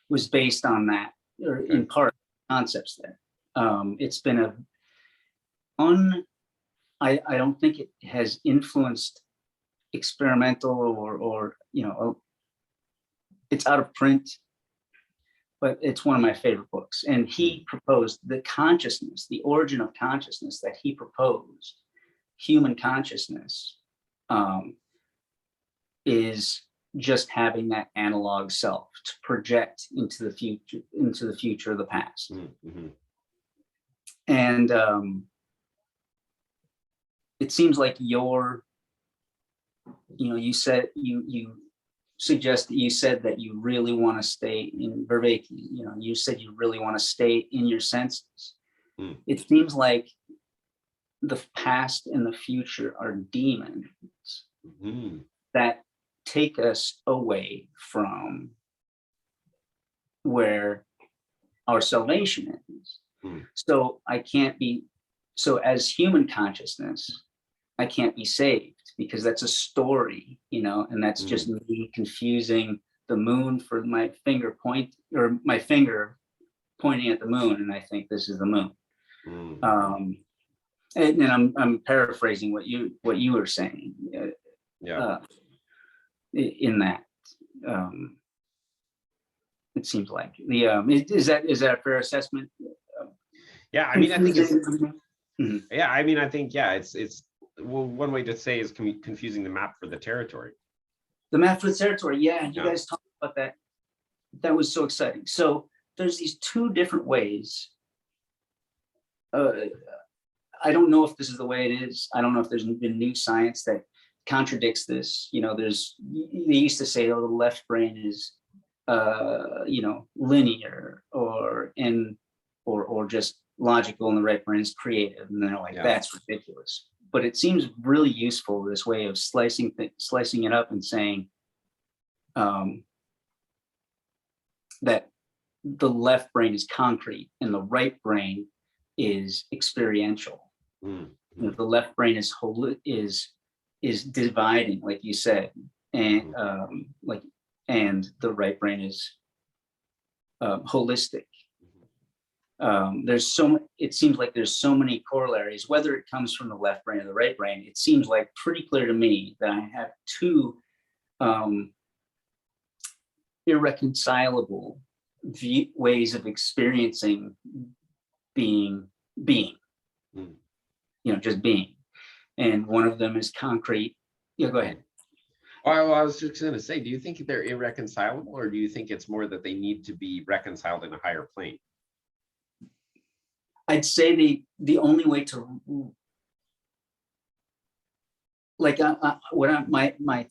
was based on that, or in part, concepts there. It's been I don't think it has influenced experimental or it's out of print, but it's one of my favorite books. And he proposed the consciousness, the origin of consciousness that he proposed, human consciousness, is just having that analog self to project into the future of the past. Mm-hmm. And it seems like you said you suggest that you said that you really want to stay in Vervaeke. You said you really want to stay in your senses. It seems like the past and the future are demons that take us away from where our salvation is. Mm. So I can't be, so as human consciousness, I can't be saved because that's a story, you know, and that's just me confusing the moon for my finger point, or my finger pointing at the moon, and I think this is the moon. And I'm paraphrasing what you were saying. In that, it seems like is that a fair assessment? Yeah, I mean, I think it's. Yeah, I mean, I think it's well, one way to say is confusing the map for the territory. The map for the territory, yeah. You guys talked about that. That was so exciting. So there's these two different ways. I don't know if this is the way it is. I don't know if there's been new science that contradicts this. You know, they used to say, oh, the left brain is, you know, linear or just logical, and the right brain is creative. And they're like, that's ridiculous. But it seems really useful, this way of slicing it up and saying that the left brain is concrete and the right brain is experiential. The left brain is dividing, like you said, and and the right brain is holistic. It seems like there's so many corollaries, whether it comes from the left brain or the right brain. It seems like pretty clear to me that I have two irreconcilable ways of experiencing being, you know, just being. And one of them is concrete. Yeah, go ahead. Well, I was just going to say, do you think they're irreconcilable, or do you think it's more that they need to be reconciled in a higher plane? I'd say the only way to, like, my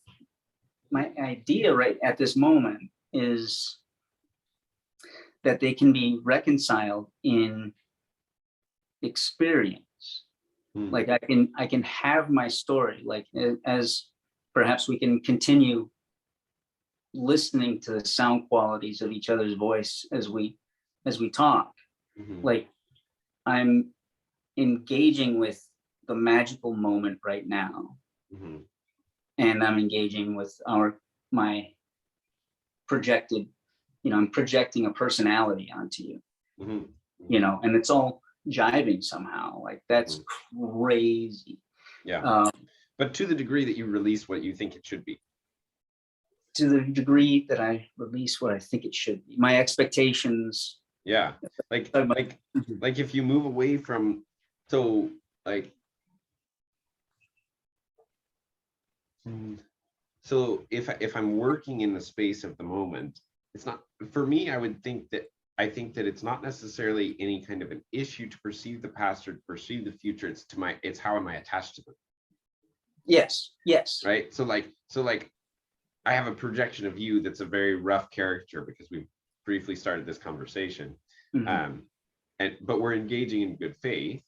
idea right at this moment is that they can be reconciled in experience. Like I can have my story, like, as perhaps we can continue listening to the sound qualities of each other's voice as we talk. Like, I'm engaging with the magical moment right now, and I'm engaging with my projected, you know, I'm projecting a personality onto you, you know, and it's all jiving somehow. Like, that's crazy. But to the degree that you release what you think it should be. To the degree that I release what I think it should be, my expectations. Like if you move away from, so like, so if I'm working in the space of the moment, it's not, for me, I think that it's not necessarily any kind of an issue to perceive the past or to perceive the future. It's how am I attached to them? Yes. Right. So like I have a projection of you that's a very rough caricature, because we briefly started this conversation. But we're engaging in good faith.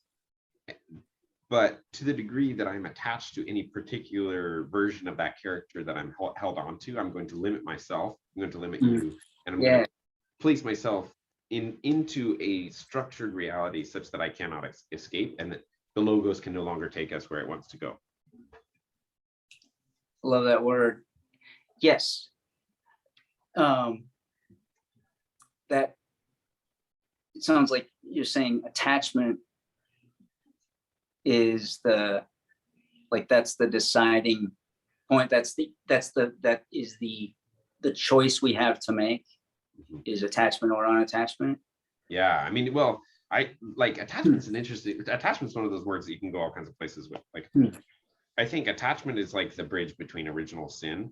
But to the degree that I'm attached to any particular version of that character that I'm held on to, I'm going to limit myself. I'm going to limit you, and I'm going to place myself into a structured reality such that I cannot escape, and that the logos can no longer take us where it wants to go. Love that word. Yes. That it sounds like you're saying attachment is that's the deciding point. That is the choice we have to make, is attachment or unattachment. Yeah, I mean, well, I like attachment's an interesting, attachment's one of those words that you can go all kinds of places with. Like, I think attachment is like the bridge between original sin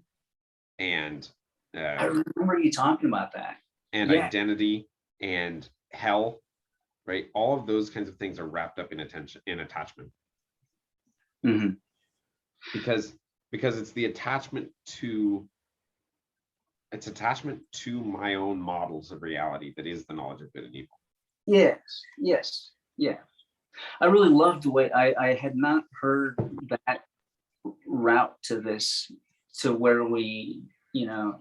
and I remember you talking about that. And identity and hell, right? All of those kinds of things are wrapped up in attachment. Because it's the attachment to my own models of reality that is the knowledge of good and evil. Yes. I really loved the way I had not heard that route to this, to where we, you know,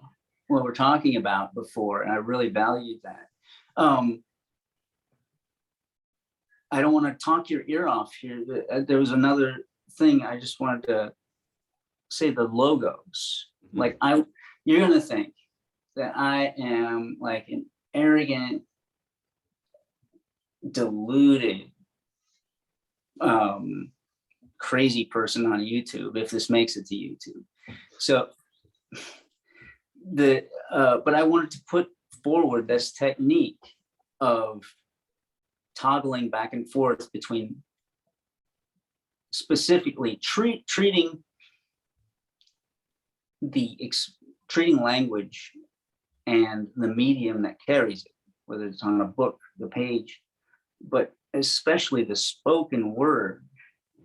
what we're talking about before, and I really valued that. I don't want to talk your ear off here. There was another thing I just wanted to say, the logos. Like you're going to think that I am like an arrogant, deluded, crazy person on YouTube if this makes it to YouTube. So but I wanted to put forward this technique of toggling back and forth between specifically treating language and the medium that carries it, whether it's on a book, the page, but especially the spoken word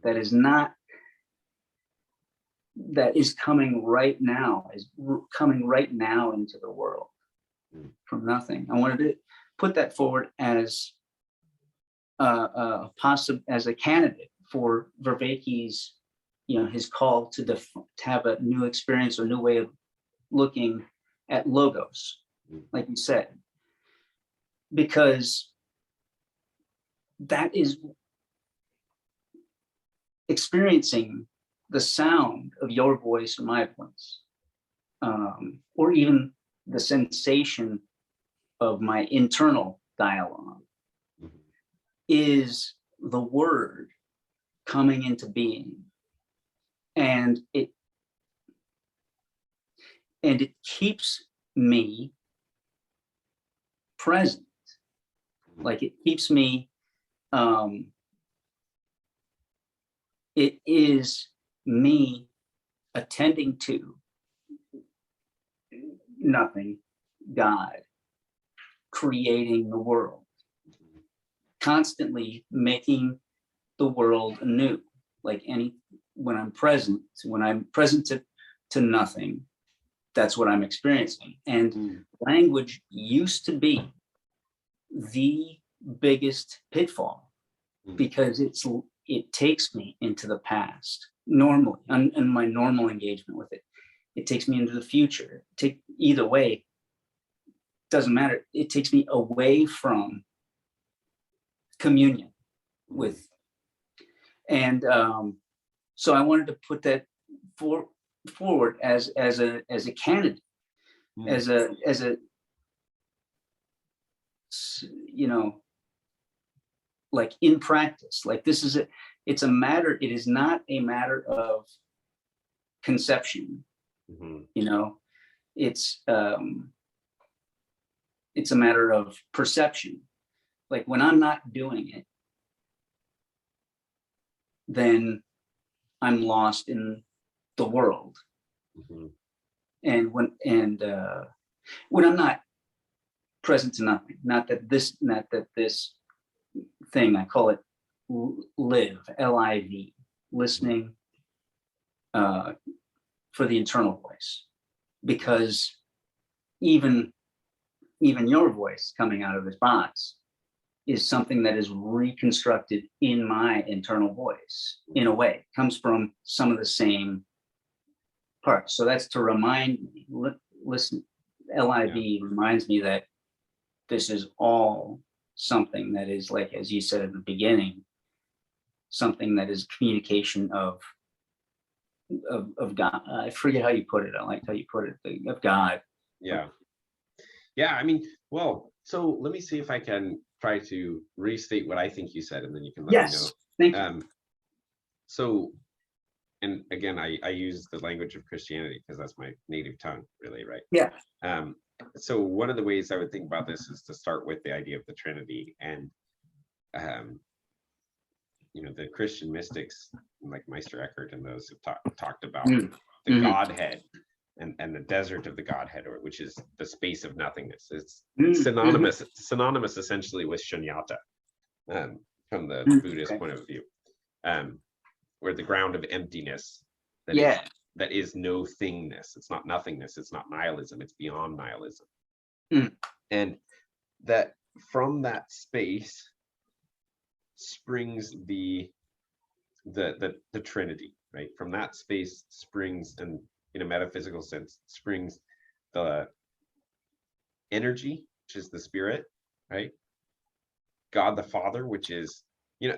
that is coming right now into the world from nothing. I wanted to put that forward as as a candidate for Vervaeke's, his call to have a new experience or new way of looking at logos, like you said, because that is experiencing the sound of your voice or my voice, or even the sensation of my internal dialogue, is the word coming into being, and it keeps me present. Like it keeps me, it is me attending to nothing, God, creating the world, constantly making the world anew. Like when I'm present to nothing, that's what I'm experiencing. And language used to be the biggest pitfall, because it takes me into the past normally, and my normal engagement with it. It takes me into the future. Either way, doesn't matter. It takes me away from communion with, and so I wanted to put that forward as a candidate, as a like in practice. Like this is it is not a matter of conception. It's a matter of perception. Like when I'm not doing it, then I'm lost in the world. And when I'm not present to nothing, not that this thing, I call it LIV, LIV, listening for the internal voice, because even your voice coming out of this box is something that is reconstructed in my internal voice. In a way, it comes from some of the same parts. So that's to remind me, listen, LIV reminds me that this is all something that is, like, as you said at the beginning, something that is communication of God. I forget how you put it. I like how you put it, of God. Yeah. I mean, well, so let me see if I can try to restate what I think you said, and then you can let me know. Thank you. So, and again, I use the language of Christianity because that's my native tongue, really, right? Yeah. So one of the ways I would think about this is to start with the idea of the Trinity, and the Christian mystics like Meister Eckhart and those have talked about the Godhead and the desert of the Godhead, which is the space of nothingness. It's synonymous essentially with shunyata, from the Buddhist point of view, where the ground of emptiness that is no-thingness. It's not nothingness. It's not nihilism. It's beyond nihilism. And that from that space springs the Trinity, right? From that space springs, and in a metaphysical sense, springs the energy, which is the spirit, right? God the Father, which is you know,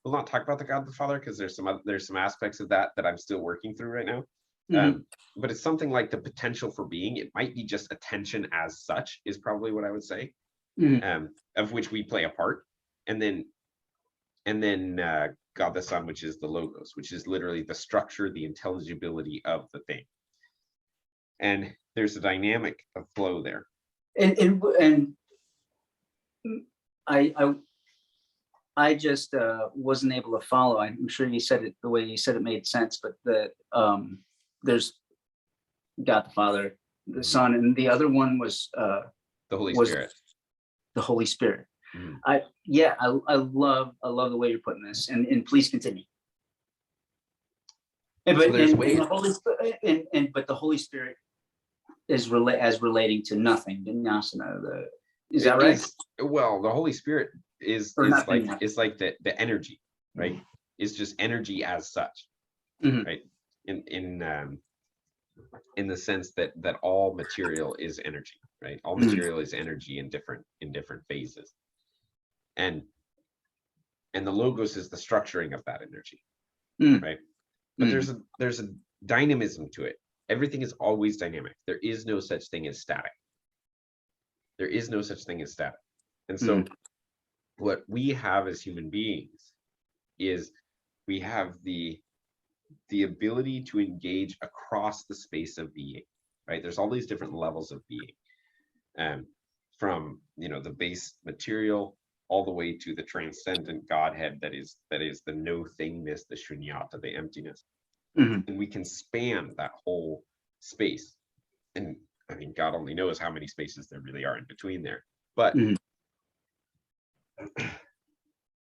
we'll not talk about the God the Father because there's some aspects of that I'm still working through right now. Mhm. But it's something like the potential for being. It might be just attention as such is probably what I would say, Mhm. of which we play a part, and then God the Son, which is the logos, which is literally the structure, the intelligibility of the thing. And there's a dynamic of flow there. And I just wasn't able to follow. I'm sure you said it the way you said it made sense, but there's God the Father, the Son, and the other one was The Holy Spirit. the Holy Spirit. Mhm. I love the way you're putting this, and please continue. And, but, So there's and, ways. and the Holy Spirit, but the Holy Spirit is relating to nothing, vinyasana. Is that right? Well, the Holy Spirit is like the energy, right? It's just energy as such, right? In the sense that all material is energy, right? All material is energy in different phases, and the logos is the structuring of that energy, right? But there's a dynamism to it. Everything is always dynamic. There is no such thing as static. There is no such thing as static. And so what we have as human beings is we have the ability to engage across the space of being, right? There's all these different levels of being, from the base material all the way to the transcendent Godhead that is the no-thingness, the shunyata, the emptiness. And we can span that whole space. And I mean, God only knows how many spaces there really are in between there. But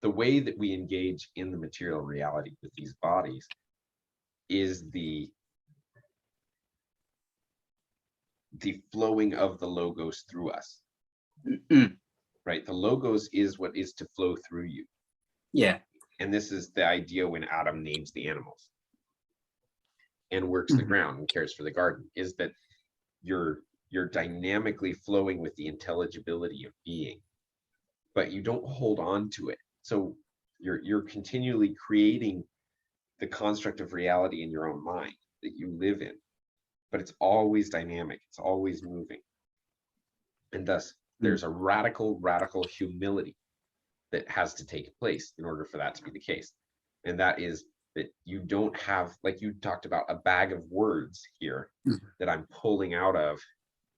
the way that we engage in the material reality with these bodies is the flowing of the logos through us. Right? The logos is what is to flow through you. Yeah. And this is the idea when Adam names the animals and works the ground and cares for the garden, is that you're dynamically flowing with the intelligibility of being, but you don't hold on to it. So you're continually creating the construct of reality in your own mind that you live in, but it's always dynamic, it's always moving. And thus there's a radical humility that has to take place in order for that to be the case. And that is that you don't have, like you talked about, a bag of words here that I'm pulling out of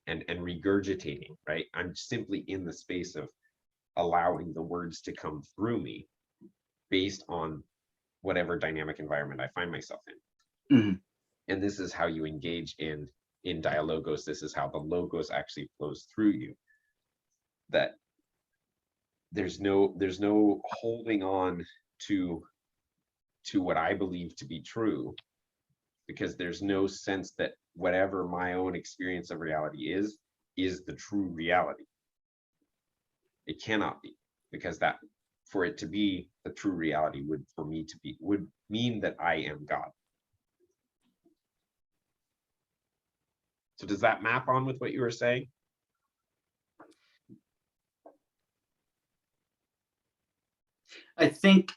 and regurgitating, right? I'm simply in the space of allowing the words to come through me based on whatever dynamic environment I find myself in. And this is how you engage in Dialogos. This is how the logos actually flows through you. That there's no holding on to what I believe to be true, because there's no sense that whatever my own experience of reality is the true reality. It cannot be, because that, for it to be the true reality, would mean that I am God. So does that map on with what you were saying? I think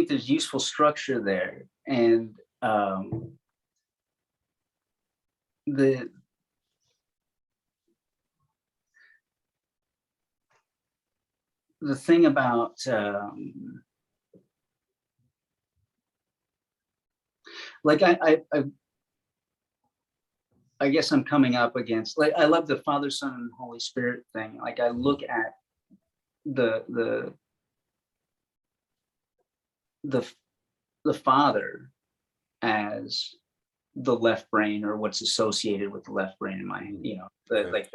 there's useful structure there, and the thing about like I guess I'm coming up against, like, I love the Father, Son, and Holy Spirit thing. Like, I look at the Father as the left brain, or what's associated with the left brain in my, like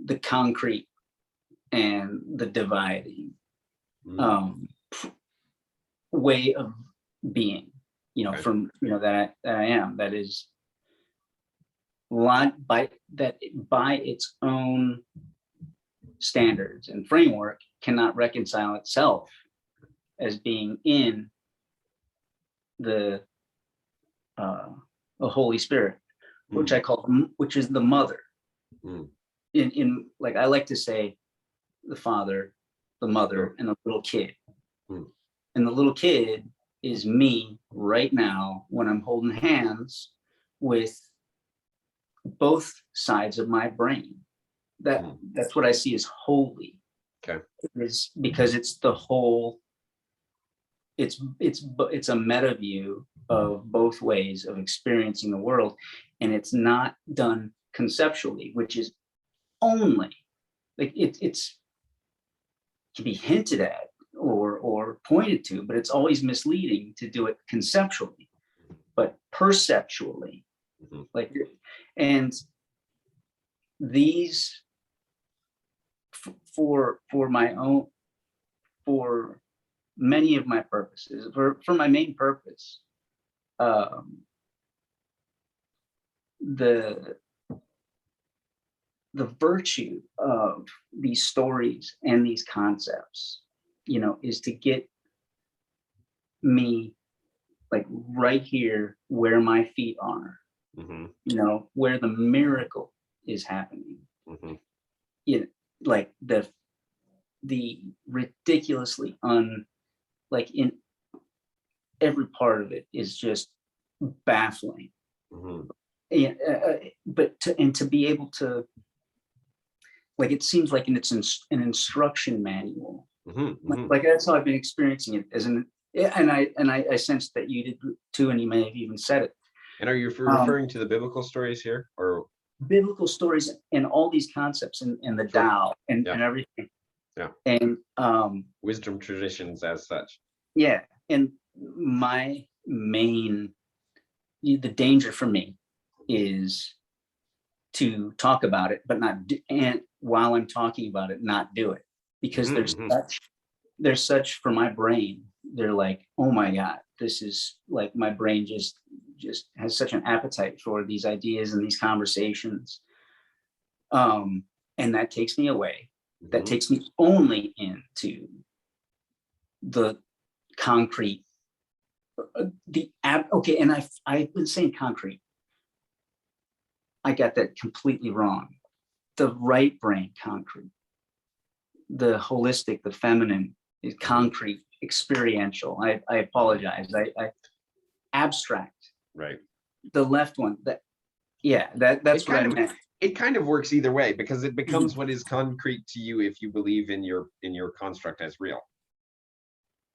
the concrete and the dividing way of being, from that I am, that is by its own standards and framework cannot reconcile itself as being in the Holy Spirit, which I call, which is the mother. In like, I like to say the Father the mother, and the little kid. Mm. And the little kid is me right now when I'm holding hands with both sides of my brain. That's what I see as holy. Okay. Is because it's the whole. It's a meta view of both ways of experiencing the world, and it's not done conceptually, which is only like it's to be hinted at or pointed to, but it's always misleading to do it conceptually, but perceptually. Like, and these for my own, for many of my purposes, for my main purpose, the virtue of these stories and these concepts, is to get me like right here where my feet are, where the miracle is happening. Like the ridiculously like in every part of it is just baffling. But to be able to, like, it seems like it's an instruction manual. Like that's how I've been experiencing it as and I sensed that you did too, and you may have even said it. And are you referring to the biblical stories here, or biblical stories and all these concepts and the Tao and everything? Yeah. And wisdom traditions as such. Yeah. And my main, the danger for me is to talk about it, but not do, and while I'm talking about it, not do it, because there's such for my brain. They're like, oh my God, this is like my brain just has such an appetite for these ideas and these conversations. And that takes me away. That takes me only into the concrete, okay. And I've been saying concrete. I got that completely wrong. The right brain concrete, the holistic, the feminine is concrete, experiential. I apologize. I abstract. Right. The left one, that's what I meant. It kind of works either way, because it becomes what is concrete to you if you believe in your construct as real.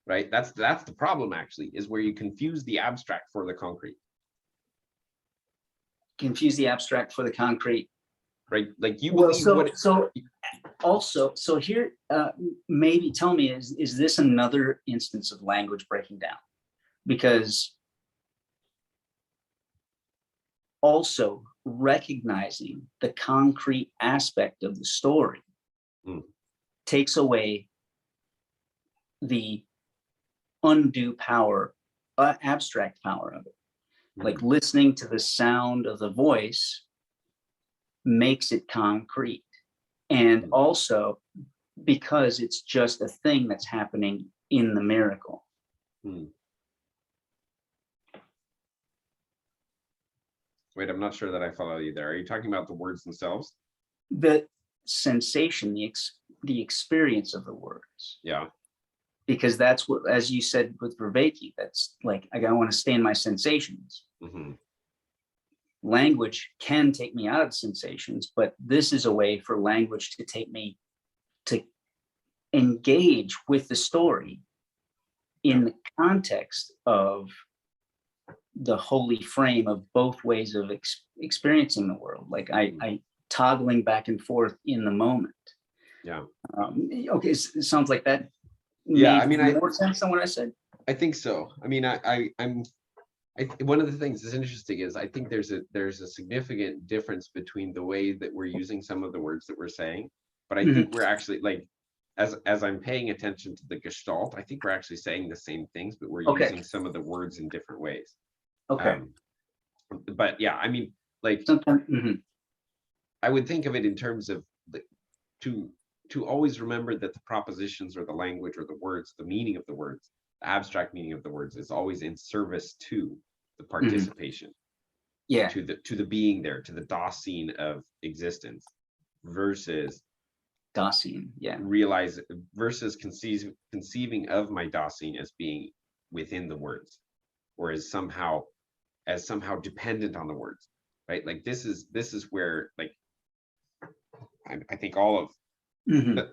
Right? That's the problem, actually, is where you confuse the abstract for the concrete. Confuse the abstract for the concrete. Right? Like you believe so here, maybe tell me, is this another instance of language breaking down? Because also recognizing the concrete aspect of the story takes away the undue power, abstract power of it. Like listening to the sound of the voice makes it concrete. And also because it's just a thing that's happening in the miracle. Wait, I'm not sure that I follow you there. Are you talking about the words themselves? The sensation, the experience of the words. Yeah. Because that's what, as you said with Vervaeke, that's like, I want to stay in my sensations. Language can take me out of sensations, but this is a way for language to take me to engage with the story in the context of the holy frame of both ways of experiencing the world. Like I toggling back and forth in the moment. Yeah. Okay. It sounds like that. Yeah. I mean, more sense than what I said. I think so. I mean, one of the things that's interesting is I think there's a significant difference between the way that we're using some of the words that we're saying, but I think we're actually, like, as I'm paying attention to the gestalt, I think we're actually saying the same things, but we're using some of the words in different ways. Okay. But yeah, I mean, like, I would think of it in terms of to always remember that the propositions or the language or the words, the meaning of the words, the abstract meaning of the words is always in service to the participation. Yeah. To the being there, to the Dasein of existence, versus Dasein, yeah. realize versus conceiving of my Dasein as being within the words, or as somehow dependent on the words, right? Like this is where, like, I think all of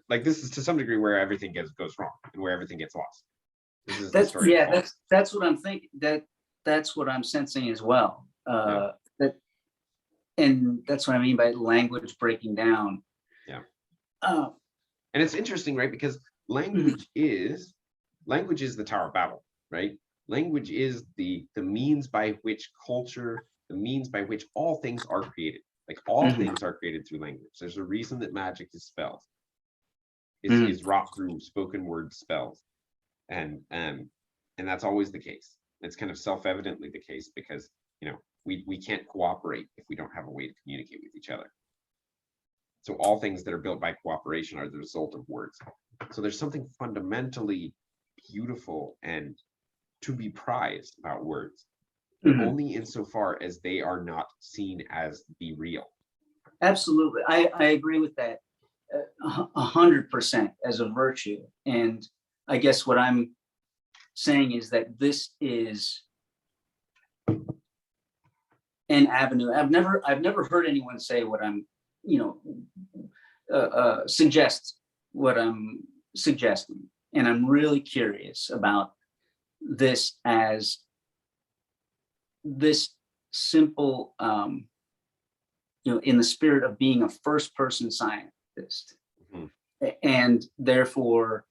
like this is to some degree where everything goes wrong and where everything gets lost. This is the story. Yeah, that's what I'm thinking. That's what I'm sensing as well. And that's what I mean by language breaking down. Yeah. Uh, and it's interesting, right? Because language is the Tower of Babel, right? Language is the means by which culture, the means by which all things are created. Like all things are created through language. There's a reason that magic is spells. Is wrought through spoken word spells. And that's always the case. It's kind of self-evidently the case because, you know, we can't cooperate if we don't have a way to communicate with each other. So all things that are built by cooperation are the result of words. So there's something fundamentally beautiful and to be prized about words, but only insofar as they are not seen as the real. Absolutely. I agree with that 100% as a virtue. And I guess what I'm saying is that this is an avenue. I've never heard anyone say what I'm, suggest what I'm suggesting. And I'm really curious about this as this simple, in the spirit of being a first person scientist, and therefore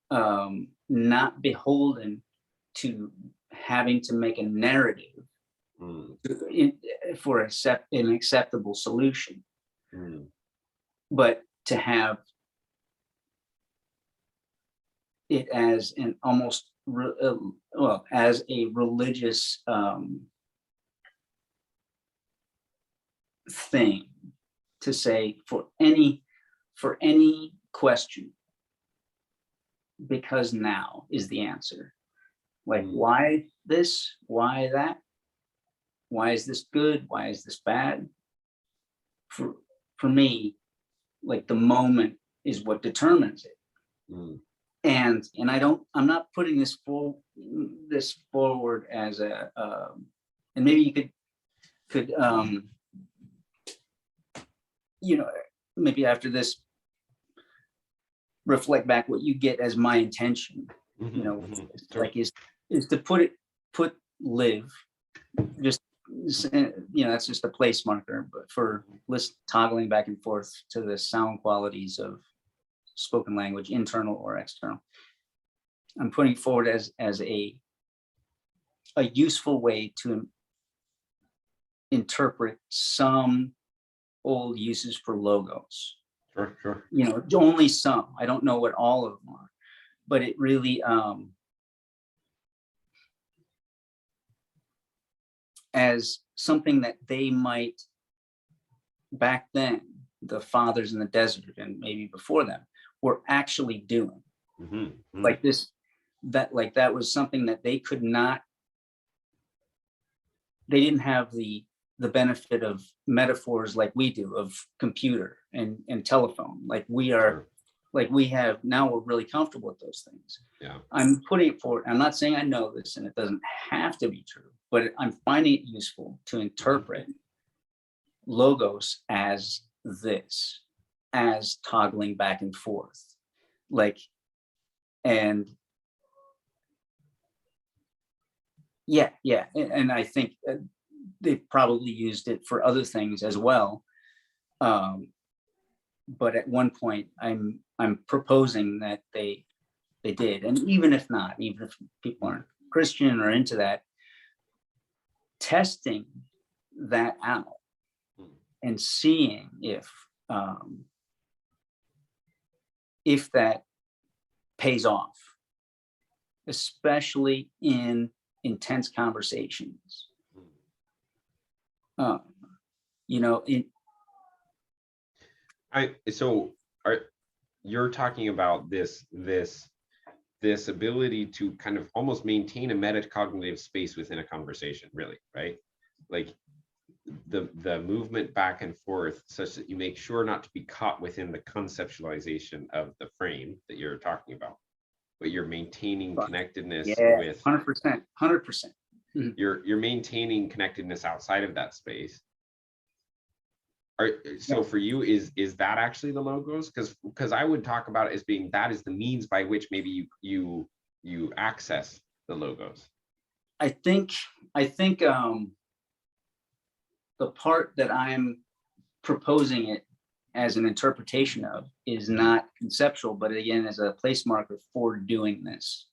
not beholden to having to make a narrative for an acceptable solution, but to have it as an almost as a religious thing, to say for any question, because now is the answer. Like, why this? Why that? Why is this good? Why is this bad? For me, like, the moment is what determines it. And I'm not putting this forward as a and maybe you could maybe after this reflect back what you get as my intention, like is to put LIV, just, that's just a place marker, but for toggling back and forth to the sound qualities of spoken language, internal or external. I'm putting forward as a useful way to interpret some old uses for logos. Sure. Only some. I don't know what all of them are, but it really as something that they might back then, the fathers in the desert and maybe before them, were actually doing. Like this, that was something that they could not, they didn't have the benefit of metaphors like we do, of computer and telephone, like we are, like we have now. We're really comfortable with those things. Yeah. I'm putting it forward. I'm not saying I know this and it doesn't have to be true, but I'm finding it useful to interpret logos as this, as toggling back and forth, like, and and I think they've probably used it for other things as well, but at one point I'm proposing that they did. And even if not, even if people aren't Christian or into that, testing that out and seeing if that pays off, especially in intense conversations. You're talking about this ability to kind of almost maintain a metacognitive space within a conversation, really, right? Like the movement back and forth such that you make sure not to be caught within the conceptualization of the frame that you're talking about, but you're maintaining connectedness Yeah, with 100%, 100%. you're maintaining connectedness outside of that space. So Yeah. for you, is that actually the logos? Because I would talk about it as being that is the means by which maybe you access the logos. I think the part that I'm proposing it as an interpretation of is not conceptual, but again, as a place marker for doing this.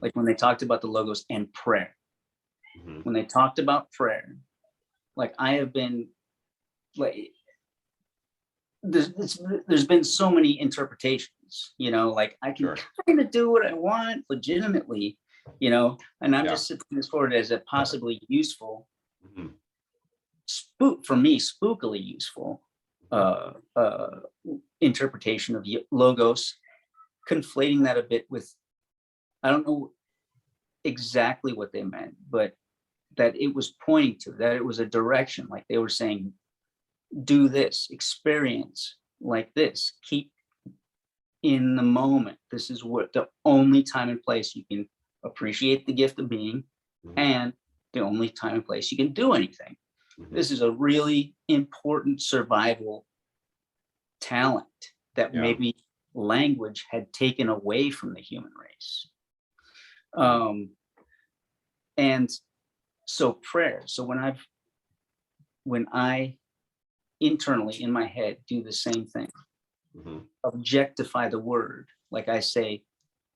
Like when they talked about the logos and prayer, when they talked about prayer, like I have been like, there's been so many interpretations, you know, like I can kind of do what I want legitimately, you know, and I'm just putting this forward as a possibly useful, for me, spookily useful interpretation of logos, conflating that a bit with, I don't know exactly what they meant, but that it was pointing to, that it was a direction, like they were saying, do this, experience like this, keep in the moment. This is what the only time and place you can appreciate the gift of being, and the only time and place you can do anything. This is a really important survival talent that maybe language had taken away from the human race. And so prayer, so when I internally in my head do the same thing, objectify the word, like I say,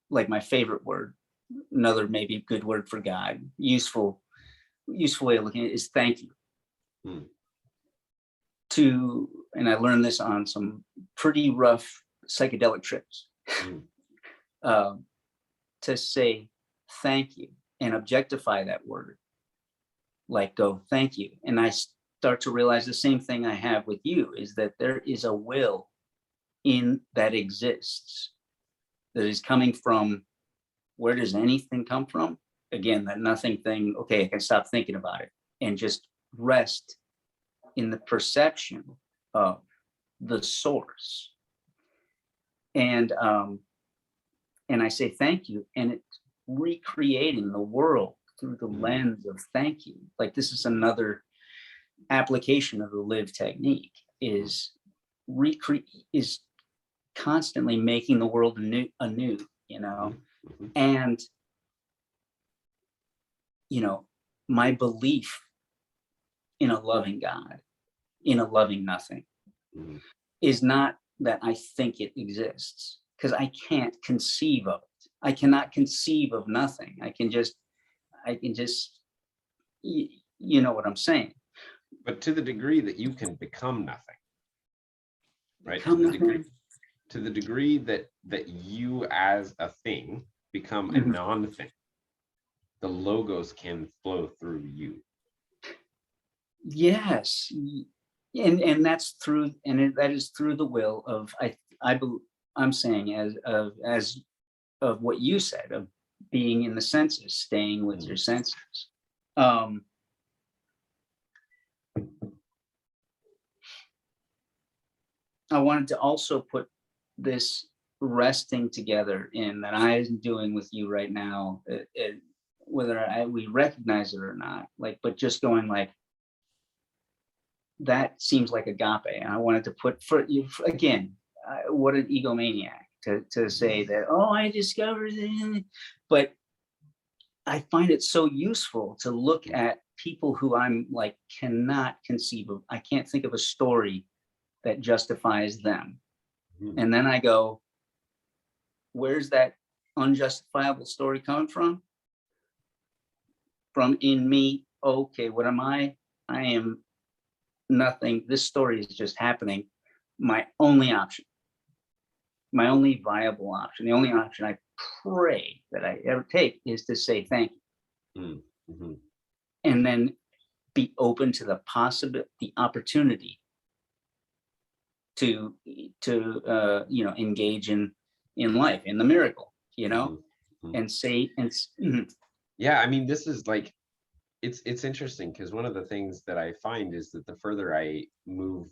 like my favorite word, another maybe good word for God, useful way of looking at it is thank you. And I learned this on some pretty rough psychedelic trips, to say thank you and objectify that word, like go thank you. And I start to realize the same thing I have with you, is that there is a will in that exists, that is coming from, where does anything come from? Again, that nothing thing, okay, I can stop thinking about it and just rest in the perception of the source. And I say thank you, and it's recreating the world through the lens of thank you. Like this is another application of the LIV technique, is constantly making the world anew, you know. And you know, my belief in a loving God, in a loving nothing, is not that I think it exists, because I can't conceive of it. I cannot conceive of nothing. I can just, you know what I'm saying. But to the degree that you can become nothing, right? To the degree that you as a thing become a non-thing, the logos can flow through you. Yes, and that's through, and that is through the will of, I'm saying as of what you said, of being in the senses, staying with your senses. I wanted to also put this resting together in that I'm doing with you right now, whether we recognize it or not, like, but just going like, that seems like agape. And I wanted to put for you again, what an egomaniac to say that, oh, I discovered it. But I find it so useful to look at people who I'm like, cannot conceive of, I can't think of a story that justifies them. And then I go, where's that unjustifiable story coming from? From in me. Okay, what am I? I am nothing. This story is just happening. My only option, my only viable option, the only option I pray that I ever take is to say thank you. And then be open to the opportunity to you know, engage in life, in the miracle, you know, and say, and yeah, I mean, this is like, it's interesting because one of the things that I find is that the further I move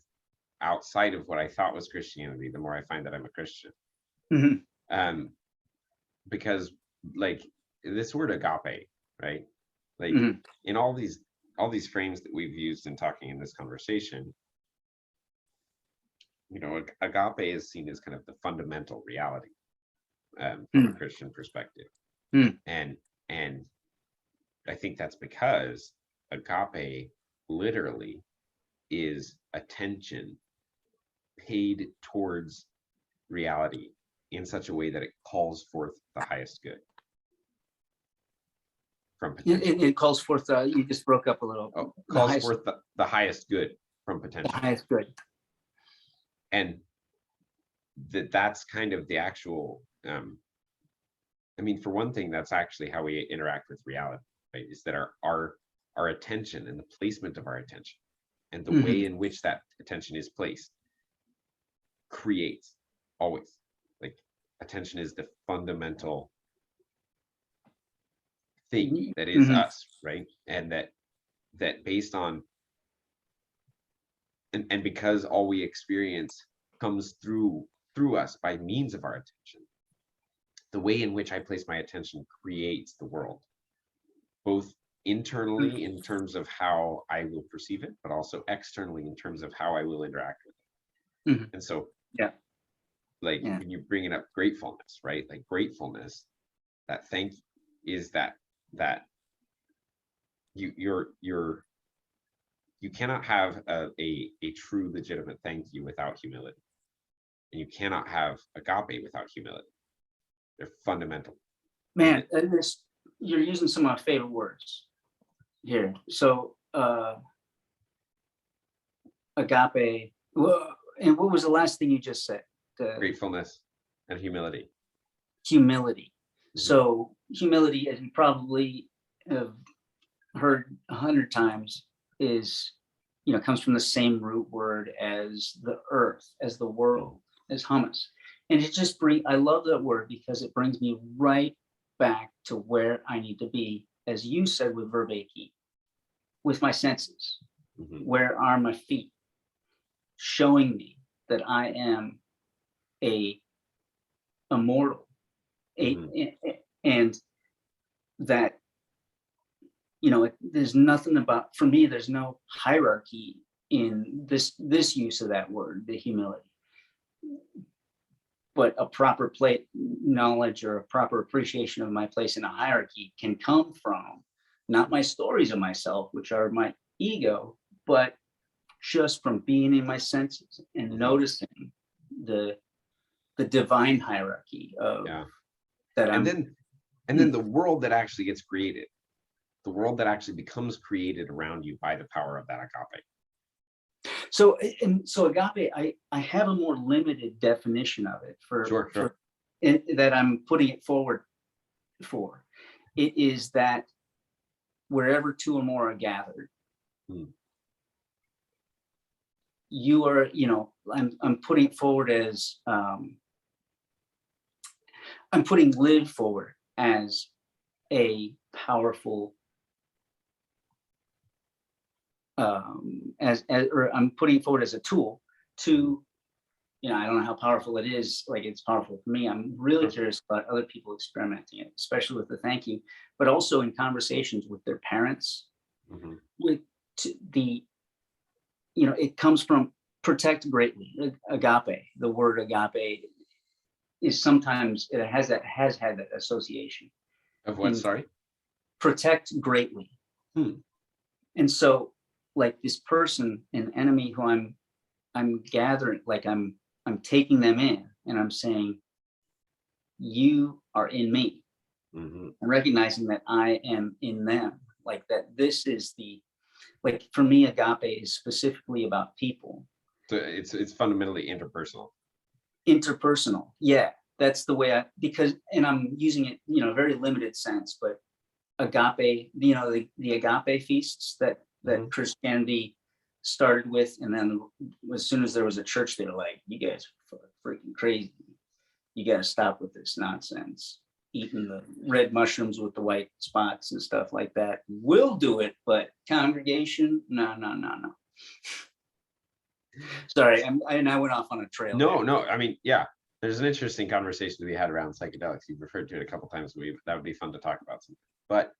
outside of what I thought was Christianity, the more I find that I'm a Christian. Mhm. Because like this word agape, right? Like Mhm. in all these frames that we've used in talking in this conversation, you know, agape is seen as kind of the fundamental reality from a Mhm. Christian perspective, Mhm. and I think that's because agape literally is attention paid towards reality in such a way that it calls forth the highest good from potential. It calls forth. You just broke up a little. The Calls highest, forth the highest good from the potential. highest good. And that's kind of the actual I mean, for one thing, that's actually how we interact with reality, right? Is that our attention and the placement of our attention and the Mhm. way in which that attention is placed creates always. Like attention is the fundamental thing that is Mhm. us, right? And that based on and because all we experience comes through us by means of our attention, the way in which I place my attention creates the world, both internally in terms of how I will perceive it, but also externally in terms of how I will interact with it. Mhm. And so, Yeah. like Yeah. when you're bringing up gratefulness, right? Like gratefulness, that thank is that you're you cannot have a true legitimate thank you without humility, and you cannot have agape without humility. They're fundamental. And Man, you're using some of my favorite words here. So, agape. And what was the last thing you just said? gratefulness and humility. Humility. Mhm. So, humility, as you probably have heard 100 times, is, comes from the same root word as the earth, as the Mhm. world, as hummus. And I love that word because it brings me right back to where I need to be, as you said with verbaki, with my senses. Mhm. Where are my feet? Showing me that I am a immortal, Mhm. and that, there's nothing about, for me, there's no hierarchy in this use of that word, the humility, but a proper knowledge or a proper appreciation of my place in a hierarchy can come from not my stories of myself, which are my ego, but just from being in my senses and Mhm. noticing the divine hierarchy of Yeah. that And I'm. then the world that actually gets created, the world that actually becomes created around you by the power of that agape. So agape, I have a more limited definition of it Sure, sure. that I'm putting it forward for. It is that wherever two or more are gathered, Mm. you are, I'm putting it forward as, I'm putting LIV forward as a powerful, or I'm putting it forward as a tool Mhm. to, I don't know how powerful it is. Like, it's powerful for me. I'm really Sure. curious about other people experimenting it, especially with the thank you, but also in conversations with their parents, Mhm. with the, it comes from protect greatly. Agape, the word agape is sometimes, has had that association Of what? in Sorry. protect greatly. Hmm. And so, like, this person, an enemy who I'm gathering, like I'm taking them in and I'm saying, you are in me, Mhm. and recognizing that I am in them. Like, that this is like, for me, agape is specifically about people. So it's fundamentally interpersonal. Interpersonal. Yeah, that's the way because, and I'm using it, a very limited sense, but agape, the agape feasts that Mhm. Christianity started with. And then as soon as there was a church, they were like, you guys are freaking crazy. You got to stop with this nonsense. eating the red mushrooms with the white spots and stuff like that. We'll do it, but congregation, no. Sorry, I went off on a trail. No. I mean, yeah, there's an interesting conversation to be had around psychedelics. You've referred to it a couple times. That would be fun to talk about. But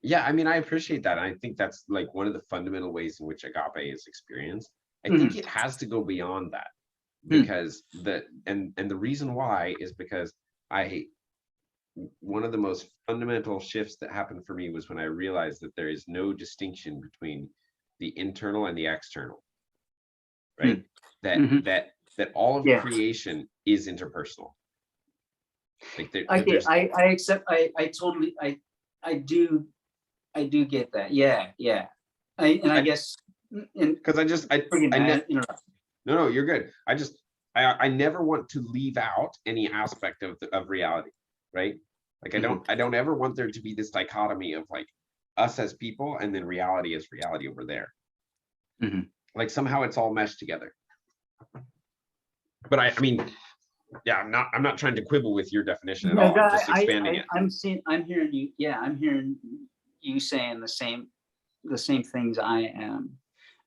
yeah, I mean, I appreciate that. And I think that's like one of the fundamental ways in which agape is experienced. I think it has to go beyond that, because the reason why is because one of the most fundamental shifts that happened for me was when I realized that there is no distinction between the internal and the external, right? That all of creation is interpersonal. Like I accept. I totally. I do get that. Yeah. I guess because No, you're good. I never want to leave out any aspect of reality, right? Like I don't ever want there to be this dichotomy of like us as people and then reality as reality over there. Like somehow it's all meshed together. But I mean, yeah, I'm not trying to quibble with your definition at all. I'm just expanding it. I'm hearing you. Yeah, I'm hearing you saying the same things I am.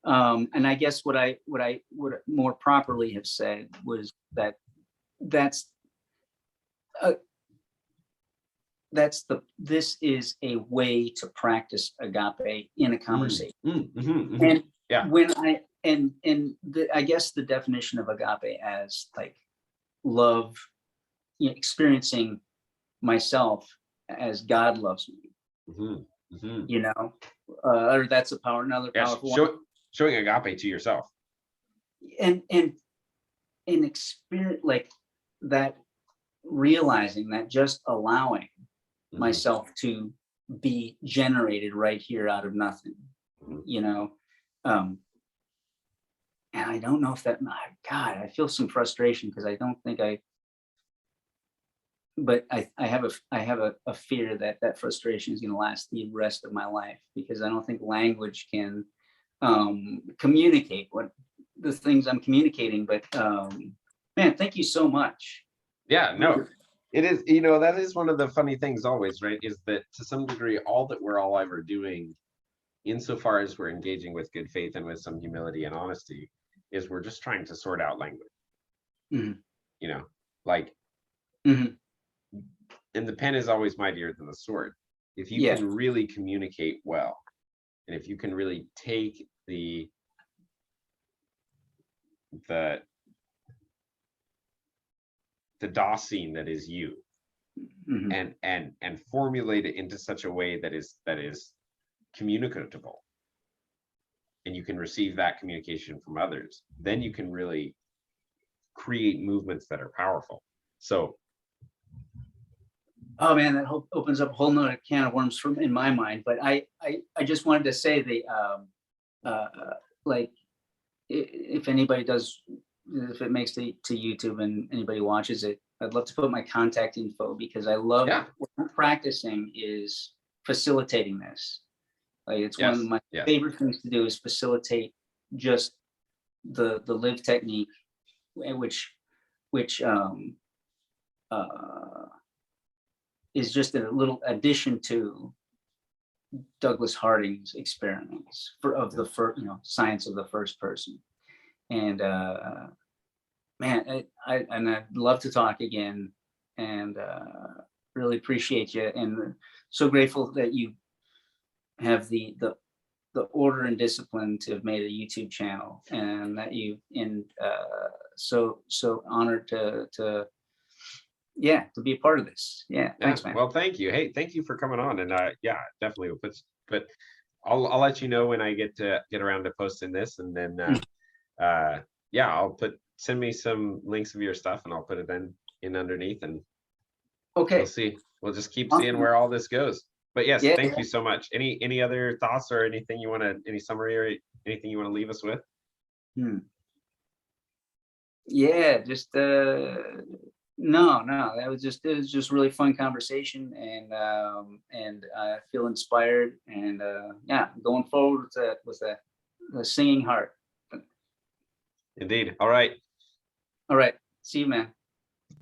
And I guess what I would more properly have said was this is a way to practice agape in a conversation. And when I guess the definition of agape as like love, experiencing myself as God loves me, or that's another powerful one. Showing agape to yourself, and experience like that, realizing that, just allowing myself to be generated right here out of nothing, and I don't know if that, God, I feel some frustration because I don't think but I have a fear that frustration is going to last the rest of my life, because I don't think language can communicate what the things I'm communicating. But man, thank you so much. Yeah, no, it is, that is one of the funny things always, right, is that to some degree all that we're all ever doing, insofar as we're engaging with good faith and with some humility and honesty, is we're just trying to sort out language. And the pen is always mightier than the sword. If you can really communicate well, and if you can really take the Dasein that is you, and formulate it into such a way that is communicatable, and you can receive that communication from others, then you can really create movements that are powerful. So, oh man, that opens up a whole nother can of worms in my mind. But I just wanted to say like, if anybody does, if it makes it to YouTube and anybody watches it, I'd love to put my contact info, because I love what I'm practicing is facilitating this. Like, it's one of my favorite things to do, is facilitate just the LIV technique, which is just a little addition to Douglas Harding's experiments of the first, science of the first person. And man, I'd love to talk again, and really appreciate you, and so grateful that you have the order and discipline to have made a YouTube channel, and that so honored to be a part of this. Thanks, man. Well, thank you. Hey, thank you for coming on. And definitely we'll but I'll let you know when I get around to posting this, and then I'll send me some links of your stuff, and I'll put it in underneath, and okay, we'll see. We'll just keep seeing where all this goes. But yes, thank you so much. Any other thoughts or anything you want to, any summary or anything you want to leave us with? Yeah, just no, it was just really fun conversation, and I feel inspired, and going forward with a singing heart. Indeed. All right. See you, man.